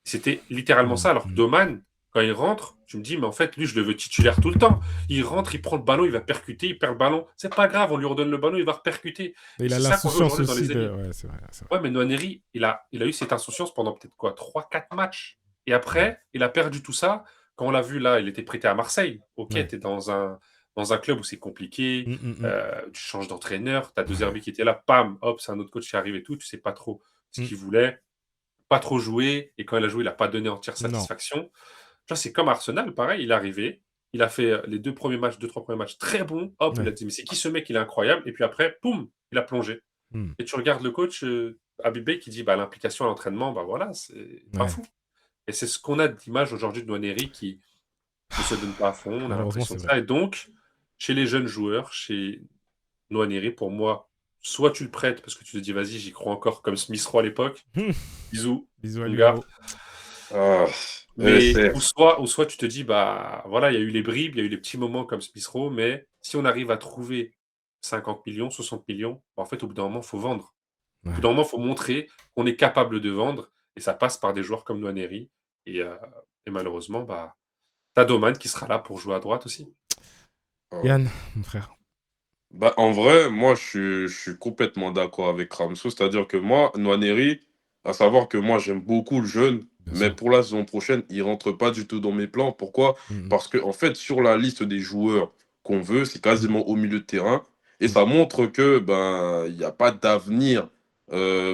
C'était littéralement Hmm, ça. Alors que hmm. Doman, quand il rentre, tu me dis, mais en fait, lui, je le veux titulaire tout le temps. Il rentre, il prend le ballon, il va percuter, il perd le ballon. C'est pas grave, on lui redonne le ballon, il va repercuter. Et Et il a c'est ça qu'on veut l'insouciance aujourd'hui dans aussi les de. ailiers. Ouais, c'est vrai, c'est vrai. Ouais, mais Nwaneri, il a eu cette insouciance pendant peut-être quoi, 3-4 matchs. Et Hmm. après, il a perdu tout ça. Quand on l'a vu là, il était prêté à Marseille. Ok, tu Ouais. es dans un club où c'est compliqué, Hmm, hmm, hmm. tu changes d'entraîneur, tu as De Zerbi Ouais. qui était là, pam, hop, c'est un autre coach qui arrive et tout, tu sais pas trop ce Hmm. qu'il voulait, pas trop joué, et quand il a joué, il a pas donné entière Non. satisfaction. Tu vois, c'est comme Arsenal, pareil, il est arrivé, il a fait les 2 premiers matchs, 2-3 premiers matchs très bons, hop, il a Ouais. dit: «Mais c'est qui ce mec? Il est incroyable» et puis après, poum, il a plongé. Hmm. Et tu regardes le coach, Habib Beye qui dit: «Bah, l'implication à l'entraînement, bah, voilà, c'est pas Ouais. fou». Et c'est ce qu'on a d'image aujourd'hui de Nwaneri qui ne se donne pas à fond, on a Malheureusement, l'impression c'est de vrai. ça et donc chez les jeunes joueurs, chez Nwaneri, pour moi, soit tu le prêtes parce que tu te dis: «Vas-y, j'y crois encore», comme Smith Rowe à l'époque, Hmm. bisous, Bisous à mon lui, gars. gros. Ah, Mais c'est ou soit tu te dis: «Bah, voilà, il y a eu les bribes, il y a eu les petits moments comme Smith Rowe, mais si on arrive à trouver 50 millions, 60 millions, bah, en fait, au bout d'un moment, il faut vendre». Au bout Ouais. d'un moment, il faut montrer qu'on est capable de vendre et ça passe par des joueurs comme Nwaneri et heu et malheureusement, bah, tu Doman qui sera là pour jouer à droite aussi. ah. Yann, mon frère. Bah, en vrai, moi, je suis complètement d'accord avec Ramso. C'est-à-dire que moi, Nwaneri, à savoir que moi, j'aime beaucoup le jeune, Bien mais sûr. pour la saison prochaine, il rentre pas du tout dans mes plans. Pourquoi? Hmm, hmm. Parce que, en fait, sur la liste des joueurs qu'on veut, c'est Hmm, quasiment au milieu de terrain. Et hmm. ça montre que, ben, il n'y a pas d'avenir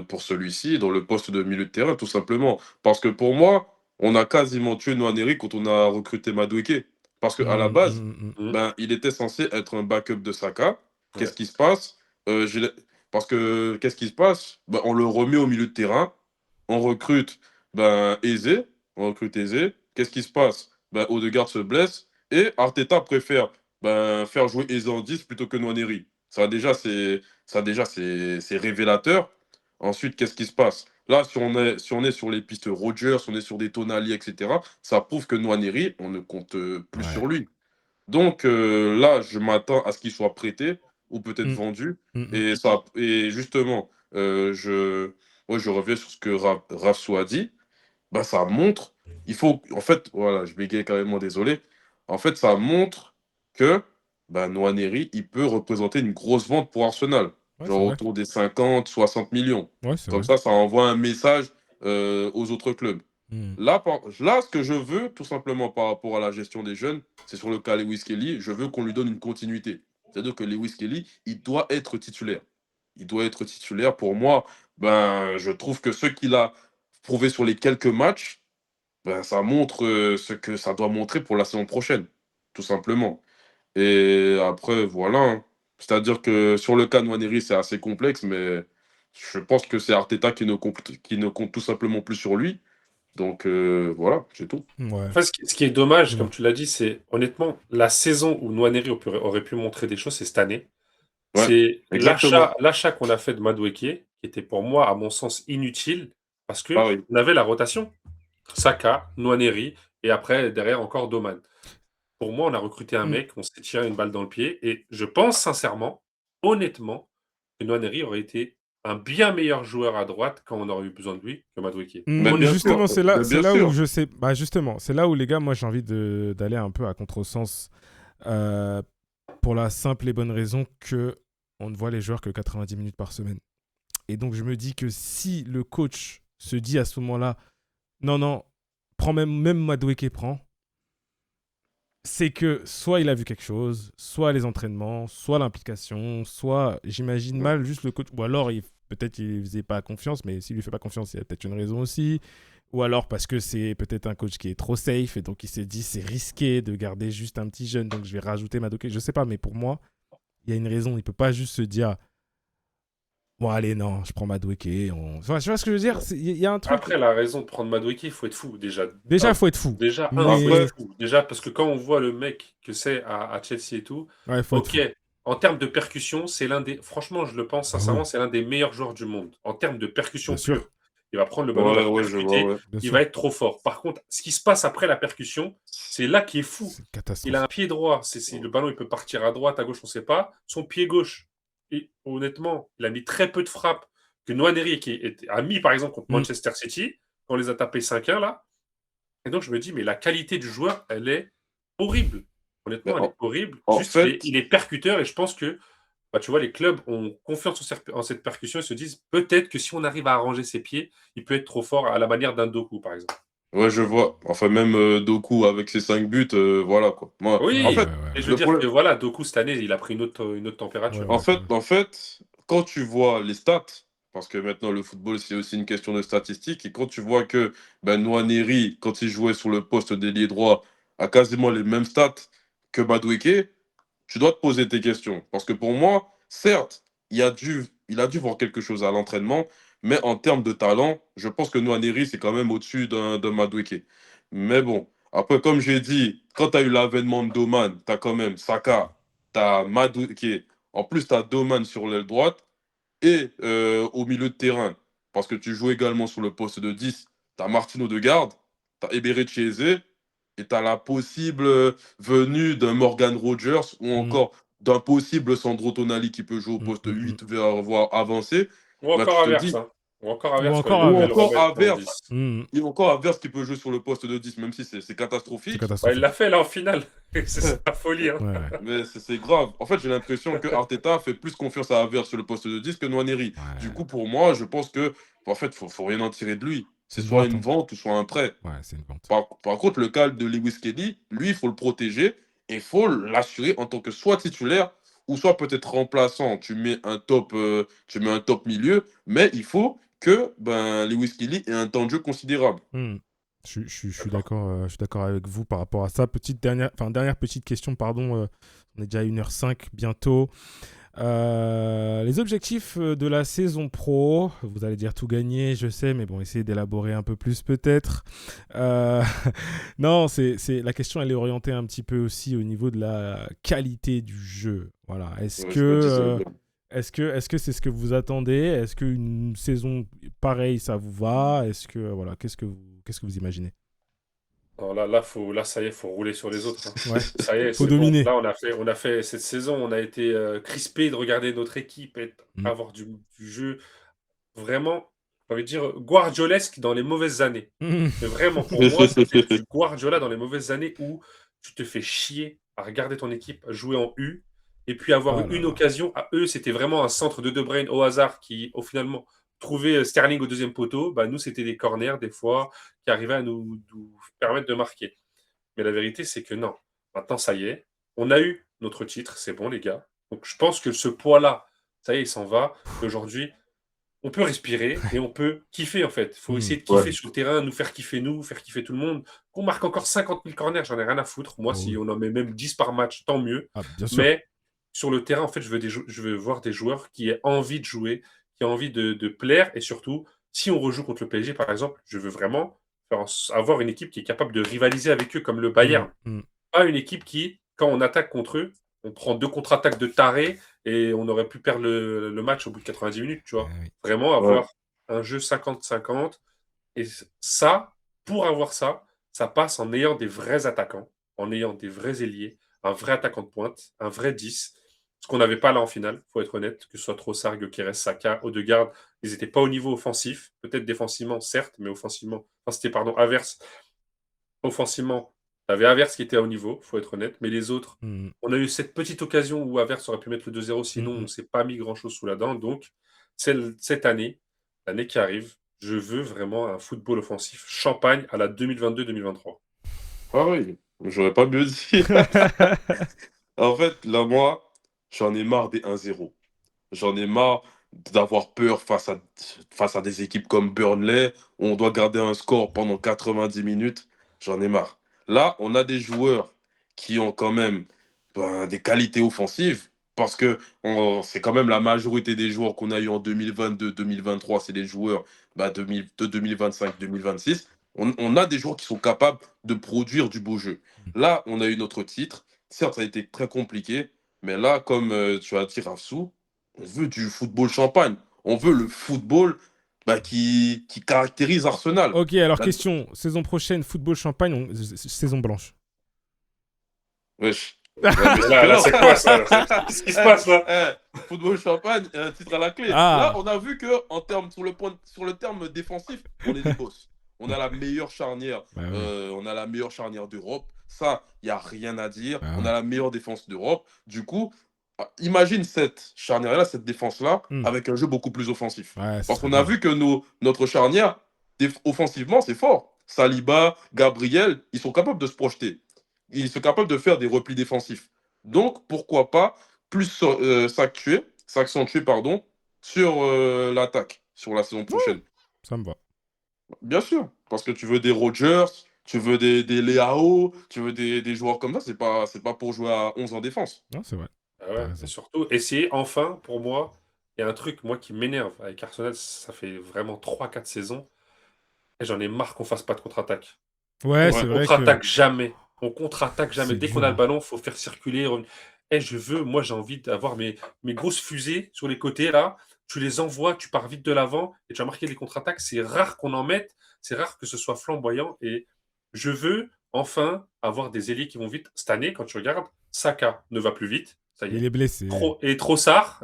pour celui-ci dans le poste de milieu de terrain, tout simplement. Parce que pour moi, on a quasiment tué Nwaneri quand on a recruté Madueke. Parce qu'à la Hmm, base, hmm, hmm. Mmh, ben, il était censé être un backup de Saka. Qu'est-ce ouais. qui se passe? Parce que qu'est-ce qui se passe? Ben, on le remet au milieu de terrain, on recrute ben, Eze, on recrute Eze. Qu'est-ce qui se passe? Ben, Odegaard se blesse et Arteta préfère ben, faire jouer Eze en 10 plutôt que Nwaneri. Ça déjà c'est révélateur. Ensuite, qu'est-ce qui se passe? Là, si on est sur les pistes Rogers, si on est sur des Tonali, etc., ça prouve que Nwaneri, on ne compte plus Ouais. sur lui. Donc là, je m'attends à ce qu'il soit prêté ou peut-être Mm, vendu. mm, mm. Et justement, je reviens sur ce que Rafsou a dit. Bah, ça montre, en fait, voilà, je bégaye carrément, désolé. En fait, ça montre que bah, Nwaneri, il peut représenter une grosse vente pour Arsenal, Ouais, c'est genre vrai. autour des 50, 60 millions. Ouais, c'est Comme vrai. ça envoie un message aux autres clubs. Mm. Là, ce que je veux, tout simplement par rapport à la gestion des jeunes, c'est sur le cas Lewis Kelly, je veux qu'on lui donne une continuité. C'est-à-dire que Lewis Kelly, il doit être titulaire. Il doit être titulaire. Pour moi, ben, je trouve que ce qu'il a prouvé sur les quelques matchs, ben, ça montre ce que ça doit montrer pour la saison prochaine, tout simplement. Et après, voilà, hein. C'est-à-dire que sur le cas Nwaneri, c'est assez complexe, mais je pense que c'est Arteta qui ne compte tout simplement plus sur lui. Donc voilà, c'est tout. Ouais. En fait, ce qui est dommage, Dis-moi. comme tu l'as dit, c'est honnêtement la saison où Nwaneri aurait pu montrer des choses, c'est cette année. Ouais, C'est exactement. l'achat qu'on a fait de Madueke, qui était pour moi, à mon sens, inutile, parce Ah que oui. on avait la rotation. Saka, Nwaneri, et après, derrière, encore Doman. Pour moi, on a recruté un Mm. mec, on s'est tiré une balle dans le pied, et je pense sincèrement, honnêtement, que Nwaneri aurait été un bien meilleur joueur à droite quand on aurait eu besoin de lui que Madueke. Mais bien sûr, Justement, mais c'est bien là où sûr. je sais. Bah, justement, c'est là où, les gars, moi, j'ai envie d'aller un peu à contresens euh, pour la simple et bonne raison que on ne voit les joueurs que 90 minutes par semaine. Et donc, je me dis que si le coach se dit à ce moment-là, non, non, prends même Madueke prend, c'est que soit il a vu quelque chose, soit les entraînements, soit l'implication, soit j'imagine Ouais. mal juste le coach, ou alors peut-être il faisait pas confiance, mais s'il lui fait pas confiance, il y a peut-être une raison aussi, ou alors parce que c'est peut-être un coach qui est trop safe et donc il s'est dit c'est risqué de garder juste un petit jeune, donc je vais rajouter Madueke, je sais pas, mais pour moi il y a une raison, il peut pas juste se dire bon allez non, je prends Madueke, enfin, tu vois ce que je veux dire, il y a un truc, Après, la raison de prendre Madueke, il faut être fou, déjà. déjà il faut être fou, Déjà, il faut être mais Après, fou. Déjà, parce que quand on voit le mec que c'est à Chelsea et tout, ouais, il faut être ok, fou, en termes de percussion, c'est l'un des. Franchement, je le pense bah oui, sincèrement, c'est l'un des meilleurs joueurs du monde. En termes de bien percussion sûr, pure, il va prendre le ballon, il va ouais, te ouais, je vois, percuter, ouais. bien il va sûr, être trop fort. Par contre, ce qui se passe après la percussion, c'est là qui est fou. c'est une Il a catastrophe. un pied droit, le ballon il peut partir à droite, à gauche, on ne sait pas. Son pied gauche, et honnêtement, il a mis très peu de frappes que Nwaneri a mis par exemple contre Mm. Manchester City, quand on les a tapés 5-1 là. Et donc je me dis, mais la qualité du joueur, elle est horrible. Mais Honnêtement, elle est horrible. en Juste, fait, il est percuteur et je pense que, bah, tu vois, les clubs ont confiance en cette percussion et se disent peut-être que si on arrive à arranger ses pieds, il peut être trop fort à la manière d'un Doku, par exemple. ouais, je vois. Enfin, même Doku avec ses 5 buts, voilà quoi. Moi, Ouais, en ouais, Oui, fait, ouais, et je veux le dire problème, que voilà, Doku cette année, il a pris une autre ouais, température. ouais, c'est vrai. en fait, quand tu vois les stats, parce que maintenant le football c'est aussi une question de statistiques, et quand tu vois que ben, Nwaneri, quand il jouait sur le poste d'ailier droit, a quasiment les mêmes stats que Madueke, tu dois te poser tes questions. Parce que pour moi, certes, il a dû voir quelque chose à l'entraînement, mais en termes de talent, je pense que Nwaneri, c'est quand même au-dessus d'un Madueke. Mais bon, après, comme j'ai dit, quand tu as eu l'avènement de Doman, tu as quand même Saka, tu as Madueke, en plus tu as Doman sur l'aile droite, et au milieu de terrain, parce que tu joues également sur le poste de 10, tu as Martino de garde, tu as Eberechieze, et tu as la possible venue d'un Morgan Rogers ou Mm, encore d'un possible Sandro Tonali qui peut jouer au mm, poste mm, mm. 8, voire avancé, Ou bah, encore tu te Averse, dis, hein. Ou encore Ou Averse quand encore ils ou veulent le Havertz. encore remettre en 10. Averse, Mm, et encore Averse qui peut jouer sur le poste de 10, même si c'est c'est catastrophique. Bah, il l'a catastrophique. fait là en finale. C'est ça la folie, hein. Ouais, ouais, Mais c'est grave. En fait, j'ai l'impression que Arteta fait plus confiance à Havertz sur le poste de 10 que Nwaneri. Du ouais. coup, pour moi, je pense que, en fait, faut rien en tirer de lui. C'est C'est une soit vente, une hein. vente ou soit un prêt. Ouais, c'est une vente. Par contre, le cas de Lewis Kelly, lui, il faut le protéger et il faut l'assurer en tant que soit titulaire ou soit peut-être remplaçant. Tu mets un top milieu, mais il faut que ben, Lewis Kelly ait un temps de jeu considérable. Mm. Je suis D'accord. d'accord, je suis d'accord avec vous par rapport à ça. Dernière petite question, pardon. On est déjà à 1h05 bientôt. Les objectifs de la saison pro, vous allez dire tout gagner, je sais, mais bon, essayez d'élaborer un peu plus peut-être. Euh, non, la question, elle est orientée un petit peu aussi au niveau de la qualité du jeu. Voilà. Ouais, je me disais bien. Est-ce que c'est ce que vous attendez? Est-ce qu'une saison pareille, ça vous va? Est-ce que voilà, qu'est-ce que vous imaginez? Alors là, ça y est, faut rouler sur les autres, hein. Ouais, Ça y est, faut c'est bon. dominer. Là, on a fait cette saison, on a été crispés de regarder notre équipe Mm. avoir du jeu vraiment, j'ai envie de dire, guardiolesque dans les mauvaises années. Mm. Mais vraiment, pour moi, c'était du Guardiola dans les mauvaises années où tu te fais chier à regarder ton équipe jouer en U et puis avoir Oh eu là une là. occasion. À eux, c'était vraiment un centre de Bruyne au hasard qui, au finalement, trouvait Sterling au deuxième poteau. Bah, nous, c'était des corners, des fois, qui arrivaient à nous permettre de marquer. Mais la vérité, c'est que non. Maintenant, ça y est. On a eu notre titre. C'est bon, les gars. Donc, je pense que ce poids-là, ça y est, il s'en va. Et aujourd'hui, on peut respirer et on peut kiffer, en fait. Il faut Mm. essayer de Ouais. kiffer sur le terrain, nous faire kiffer nous, faire kiffer tout le monde. Qu'on marque encore 50 000 corners, j'en ai rien à foutre. Moi, Oh si oui. on en met même 10 par match, tant mieux. Ah, bien sûr. Mais sur le terrain, en fait, je veux voir des joueurs qui aient envie de jouer, qui aient envie de plaire. Et surtout, si on rejoue contre le PSG, par exemple, je veux vraiment avoir une équipe qui est capable de rivaliser avec eux comme le Mm. Bayern. Mm. Pas une équipe qui, quand on attaque contre eux, on prend 2 contre-attaques de tarés et on aurait pu perdre le match au bout de 90 minutes, tu Ah vois. oui. Vraiment Ouais. avoir un jeu 50-50. Et ça, pour avoir ça, ça passe en ayant des vrais attaquants, en ayant des vrais ailiers, un vrai attaquant de pointe, un vrai 10. Ce qu'on n'avait pas là en finale, faut être honnête, que ce soit Trossard, Gyökeres, Saka, Odegaard, ils n'étaient pas au niveau offensif. Peut-être défensivement, certes, mais offensivement. Enfin, c'était, pardon, Havertz. Offensivement, tu avais Havertz qui était au niveau, faut être honnête. Mais les autres, Mm. on a eu cette petite occasion où Havertz aurait pu mettre le 2-0, Mm. sinon on Mm. ne s'est pas mis grand-chose sous la dent. Donc, cette année, l'année qui arrive, je veux vraiment un football offensif champagne à la 2022-2023. Ah oui, j'aurais pas mieux dit. En fait, là, moi, j'en ai marre des 1-0. J'en ai marre d'avoir peur face à des équipes comme Burnley, où on doit garder un score pendant 90 minutes. J'en ai marre. Là, on a des joueurs qui ont quand même des qualités offensives, parce que c'est quand même la majorité des joueurs qu'on a eu en 2022-2023, c'est des joueurs de 2025-2026. On a des joueurs qui sont capables de produire du beau jeu. Là, on a eu notre titre. Certes, ça a été très compliqué, mais là, comme tu as dit, Rafsou, on veut du football champagne. On veut le football qui caractérise Arsenal. Ok, alors La- question. Saison prochaine, football champagne, saison blanche. Wesh. Ouais, mais Là, super. c'est quoi ça? Qu'est-ce qui se passe là? Football champagne, un titre à la clé. Là, Ah, on a vu que en termes sur le terme défensif, on est des boss. On a la meilleure charnière. bah oui. On a la meilleure charnière d'Europe. Ça, il y a rien à dire. Bah On ouais. a la meilleure défense d'Europe. Du coup, imagine cette charnière-là, cette défense-là, Mm. avec un jeu beaucoup plus offensif. Ouais, Parce c'est qu'on a vu que notre charnière, offensivement, c'est fort. Saliba, Gabriel, ils sont capables de se projeter. Ils sont capables de faire des replis défensifs. Donc, pourquoi pas plus s'accentuer pardon, sur l'attaque sur la saison prochaine. ça me va. Bien sûr, parce que tu veux des Rodgers, tu veux des Leao, tu veux des joueurs comme ça, c'est pas pour jouer à 11 en défense. Non, c'est vrai. Ah T'as ouais, raison. et surtout, essayer enfin, pour moi, il y a un truc, moi, qui m'énerve avec Arsenal, ça fait vraiment 3-4 saisons, et j'en ai marre qu'on fasse pas de contre-attaque. Ouais, On c'est Ouais. vrai que contre-attaque jamais. On contre-attaque jamais. c'est Dès qu'on dur. a le Hein. ballon, faut faire circuler. Moi, j'ai envie d'avoir mes grosses fusées sur les côtés, là. Tu les envoies, tu pars vite de l'avant et tu as marqué les contre-attaques. C'est rare qu'on en mette. C'est rare que ce soit flamboyant. Et je veux enfin avoir des ailiers qui vont vite. Cette année, quand tu regardes, Saka ne va plus vite. Ça y Il est. est blessé. Et Trossard,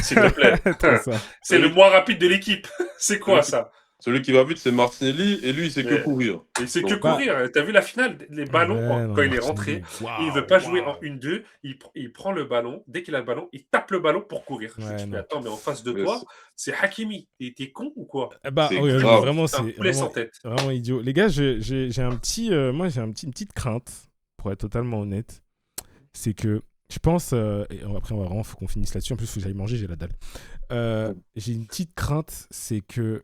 s'il te plaît. Trop ça. C'est le moins rapide de l'équipe. C'est quoi Celui, ça? celui qui va vite, c'est Martinelli, et lui, il sait que Mais courir. il sait que Donc, Bah, courir. T'as vu la finale? Les ballons, ouais, quand non, il est Martinelli. rentré, il Waouh, veut pas jouer en waouh. 1-2. Il prend le ballon. Dès qu'il a le ballon, il tape le ballon pour courir. Je lui Ouais, dis, mais non. attends, mais en face de mais toi, c'est Hakimi. T'es con ou quoi? Bah, c'est oui, non, grave. vraiment, C'est un c'est poulet sans tête. vraiment idiot. Les gars, j'ai un petit, moi, j'ai une petite crainte, pour être totalement honnête. C'est que je pense, et après, faut qu'on finisse là-dessus. En plus, il faut que j'aille manger, j'ai la dalle. J'ai une petite crainte, c'est que,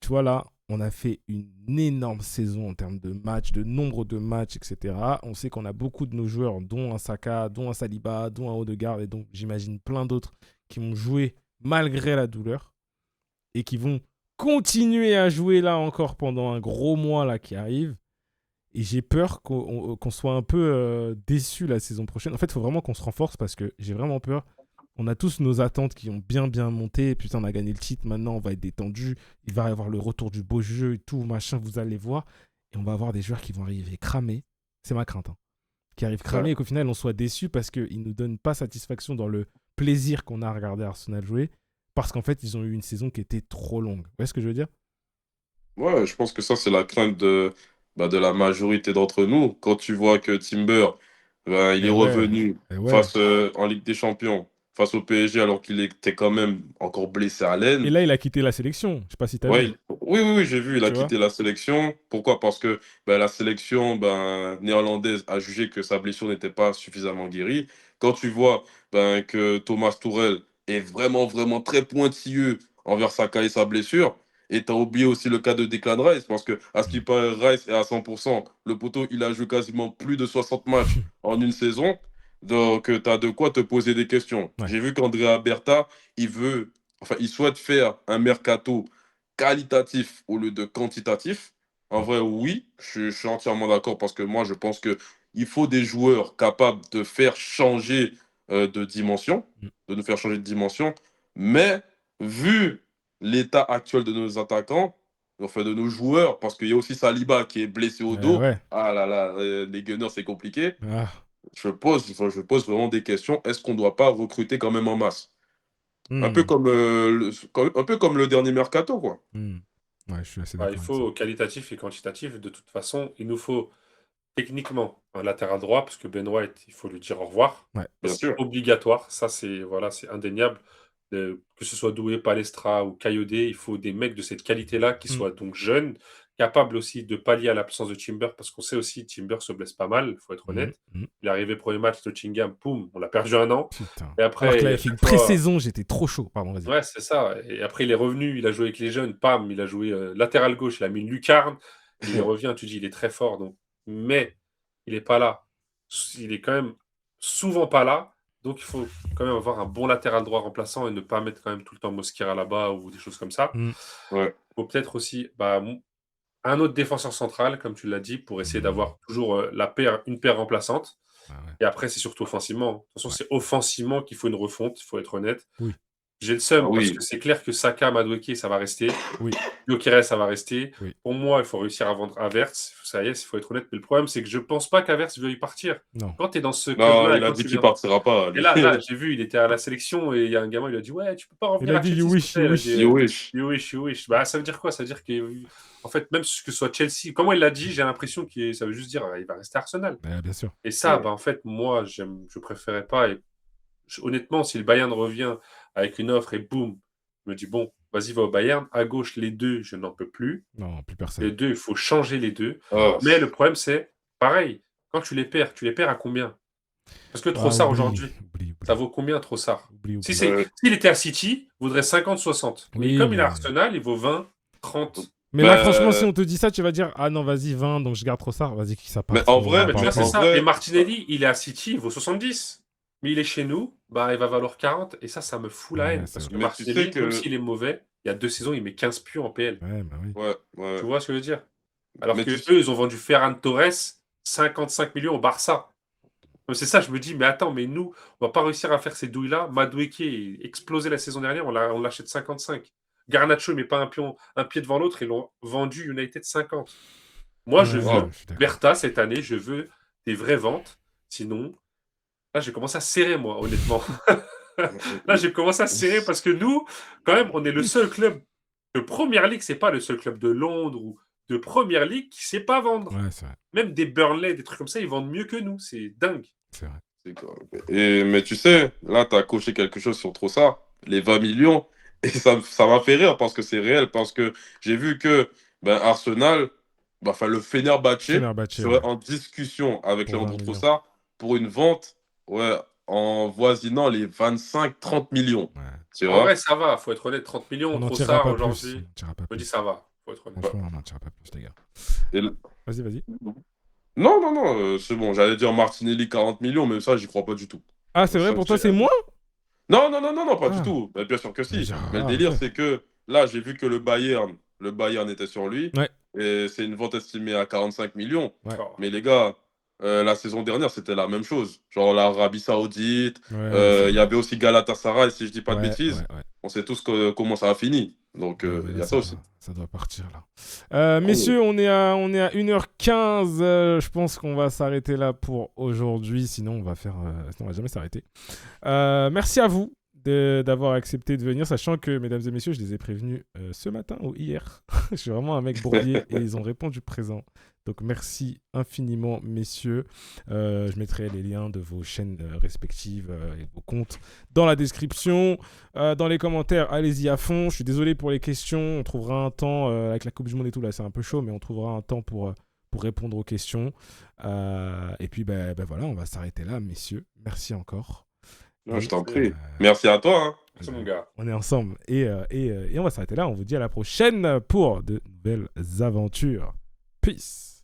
tu vois, là, on a fait une énorme saison en termes de matchs, de nombre de matchs, etc. On sait qu'on a beaucoup de nos joueurs, dont un Saka, dont un Saliba, dont un Odegaard, et donc j'imagine plein d'autres qui vont jouer malgré la douleur et qui vont continuer à jouer là encore pendant un gros mois là qui arrive. Et j'ai peur qu'on soit un peu déçus la saison prochaine. En fait, il faut vraiment qu'on se renforce parce que j'ai vraiment peur. On a tous nos attentes qui ont bien monté. Putain, on a gagné le titre. Maintenant, on va être détendu. Il va y avoir le retour du beau jeu et tout, machin, vous allez voir. et on va avoir des joueurs qui vont arriver cramés. C'est ma crainte. Hein. Qui arrivent cramés et qu'au final, on soit déçus parce qu'ils ne nous donnent pas satisfaction dans le plaisir qu'on a à regarder Arsenal jouer. Parce qu'en fait, ils ont eu une saison qui était trop longue. Vous voyez ce que je veux dire? Ouais, je pense que ça, c'est la crainte de la majorité d'entre nous. Quand tu vois que Timber, il est Et ouais, revenu et ouais. face en Ligue des Champions, face au PSG, alors qu'il était quand même encore blessé à Et l'aine. là, il a quitté la sélection. Je sais pas si tu as Ouais, vu. oui, j'ai vu, il a Tu vois? quitté la sélection. Pourquoi? Parce que la sélection néerlandaise a jugé que sa blessure n'était pas suffisamment guérie. Quand tu vois que Thomas Tuchel est vraiment, vraiment très pointilleux envers Saka et sa blessure, et tu as oublié aussi le cas de Declan Rice, parce que à ce qui Mm. paraît, Rice est à 100%. Le poteau, il a joué quasiment plus de 60 matchs en une saison. Donc, tu as de quoi te poser des questions. Ouais. J'ai vu qu'Andrea Berta, il souhaite faire un mercato qualitatif au lieu de quantitatif. En vrai, oui, je suis entièrement d'accord parce que moi, je pense que il faut des joueurs capables de faire changer de dimension, Mm. de nous faire changer de dimension. Mais vu l'état actuel de nos attaquants, enfin de nos joueurs, parce qu'il y a aussi Saliba qui est blessé au dos. Ouais. Ah là là, les Gunners, c'est compliqué. Ah. Je pose vraiment des questions. Est-ce qu'on ne doit pas recruter quand même en masse? Mm. Un peu comme le dernier mercato, quoi. Mm. Ouais, je suis assez Bah, il d'accord avec ça. faut qualitatif et quantitatif. De toute façon, il nous faut techniquement un latéral droit, parce que Ben White, il faut lui dire au revoir. Ouais. Ça, Bien c'est sûr. obligatoire. Ça, c'est voilà, c'est indéniable. Que ce soit Doué, Palestra ou Kayodé, il faut des mecs de cette qualité-là qui Mm. soient donc jeunes, capables aussi de pallier à l'absence de Timber, parce qu'on sait aussi Timber se blesse pas mal, il faut être Mm. honnête. Mm. Il est arrivé premier match de Nottingham, poum, on l'a perdu un an. Putain. Et Alors qu'il après, avait à fait une chaque fois, pré-saison, j'étais trop chaud. Pardon, vas-y. ouais, c'est ça. Et après, il est revenu, il a joué avec les jeunes, pam, il a joué latéral gauche, il a mis une lucarne, il revient, tu dis, il est très fort, donc. Mais il est pas là. Il est quand même souvent pas là, donc il faut quand même avoir un bon latéral droit remplaçant et ne pas mettre quand même tout le temps Mosquera là-bas ou des choses comme ça. Mm. Ouais. Il faut peut-être aussi un autre défenseur central, comme tu l'as dit, pour essayer d'avoir toujours une paire remplaçante. Ah ouais. Et après, c'est surtout offensivement. De toute façon, Ouais. c'est offensivement qu'il faut une refonte, il faut être honnête. Oui. J'ai le Ah seum parce oui. que c'est clair que Saka, Madueke, ça va rester. Oui. Gyökeres, ça va rester. Oui. Pour moi, il faut réussir à vendre Havertz. Ça y est, il faut être honnête. Mais le problème, c'est que je pense pas qu'Havertz veuille partir. Non. Quand tu es dans ce Non, club-là et il a quand dit tu qu'il viens. partira pas, Et lui. là, j'ai vu, il était à la sélection et il y a un gamin, il lui a dit ouais, tu peux pas Il revenir a à dit Chelsea, you s'il te wish, plaît. you Il a dit wish. You wish. you wish, you wish. Bah, ça veut dire quoi? Ça veut dire que, en fait, même que ce soit Chelsea, comment il l'a dit, j'ai l'impression que ça veut juste dire il va rester à Arsenal. Bien sûr. Et ça, Ouais. en fait, moi, je préférais pas. Et honnêtement, si le Bayern revient avec une offre et boum, je me dis bon, vas-y, va au Bayern. À gauche, les deux, je n'en peux plus. Non, plus Les personne. deux, il faut changer les deux. Ah, Mais le problème, c'est pareil. Quand tu les perds à combien? Parce que Ah, Trossard aujourd'hui, oublie. ça vaut combien Trossard? Oublie. S'il était à City, il vaudrait 50-60. Mais Oui, comme il est à mais... Arsenal, il vaut 20, 30. Mais là, Bah, franchement, si on te dit ça, tu vas dire ah non, vas-y, 20, donc je garde Trossard. Vas-y, qui ça part. Mais en vrai, Ouais, mais tu vois, c'est en ça. vrai- Et Martinelli, il est à City, il vaut 70. Mais il est chez nous, bah, il va valoir 40. Et ça me fout la Ouais, haine. c'est Parce vrai. que Mais tu sais Martinelli, même que. s'il est mauvais, il y a 2 saisons, il met 15 pions en PL. Ouais, bah oui. Ouais. Tu vois ce que je veux dire? Alors Mais que tu eux, ils ont vendu Ferran Torres 55 millions au Barça. Donc c'est ça, je me dis, mais attends, mais nous, on va pas réussir à faire ces douilles-là. Madueke a explosé la saison dernière, on l'achète 55. Garnacho, il met pas un pied devant l'autre, ils l'ont vendu United 50. Moi, je Ouais, veux je suis d'accord. Bertha cette année, je veux des vraies ventes. Sinon, là, j'ai commencé à serrer, moi, honnêtement. Là, j'ai commencé à serrer parce que nous, quand même, on est le seul club de Première Ligue, c'est pas le seul club de Londres ou de Première Ligue qui sait pas vendre. Ouais, c'est vrai. Même des Burnley, des trucs comme ça, ils vendent mieux que nous. C'est dingue. C'est vrai. Mais tu sais, là, tu as coché quelque chose sur Trossard, les 20 millions. Et ça m'a fait rire parce que c'est réel. Parce que j'ai vu que Arsenal, le Fenerbahçe Fenerbahçe, serait ouais. en discussion avec Pour 20 Leandro millions. Trossard pour une vente en voisinant les 25-30 millions. Ouais. Tu En vois? vrai, ça va. Faut être honnête. 30 millions, On n'en trop tirera ça pas aujourd'hui. plus. On tirera pas Je me dis, plus. ça va. Faut être honnête. Franchement, on n'en tirera pas plus, les gars. Et Vas-y. Non, c'est bon. J'allais dire Martinelli 40 millions, mais ça, j'y crois pas du tout. Ah, c'est vrai, pour toi, c'est moins? Non, pas du Ah. tout. Mais bien sûr que si. Genre, Mais le délire, ok. c'est que là, j'ai vu que le Bayern était sur lui. Ouais. Et c'est une vente estimée à 45 millions. Ouais. Oh. Mais les gars, la saison dernière, c'était la même chose. Genre l'Arabie Saoudite, Ouais, il y avait aussi Galatasaray, si je dis pas de ouais, bêtises. ouais. On sait tous comment ça a fini. Donc, Ouais, mais il là, y a ça aussi. ça doit partir là. Messieurs, on est à 1h15. Je pense qu'on va s'arrêter là pour aujourd'hui. Sinon, on va sinon, on va jamais s'arrêter. Merci à vous d'avoir accepté de venir, sachant que, mesdames et messieurs, je les ai prévenus ce matin ou hier. Je suis vraiment un mec bourbier et ils ont répondu présent. Donc, merci infiniment, messieurs. Je mettrai les liens de vos chaînes respectives et vos comptes dans la description. Dans les commentaires, allez-y à fond. Je suis désolé pour les questions. On trouvera un temps, avec la Coupe du Monde et tout, là, c'est un peu chaud, mais on trouvera un temps pour répondre aux questions. Et puis, ben voilà, on va s'arrêter là, messieurs. Merci encore. Non, je Et, t'en prie. Merci à toi. Hein. C'est mon gars. on est ensemble. Et on va s'arrêter là. On vous dit à la prochaine pour de nouvelles aventures. Peace.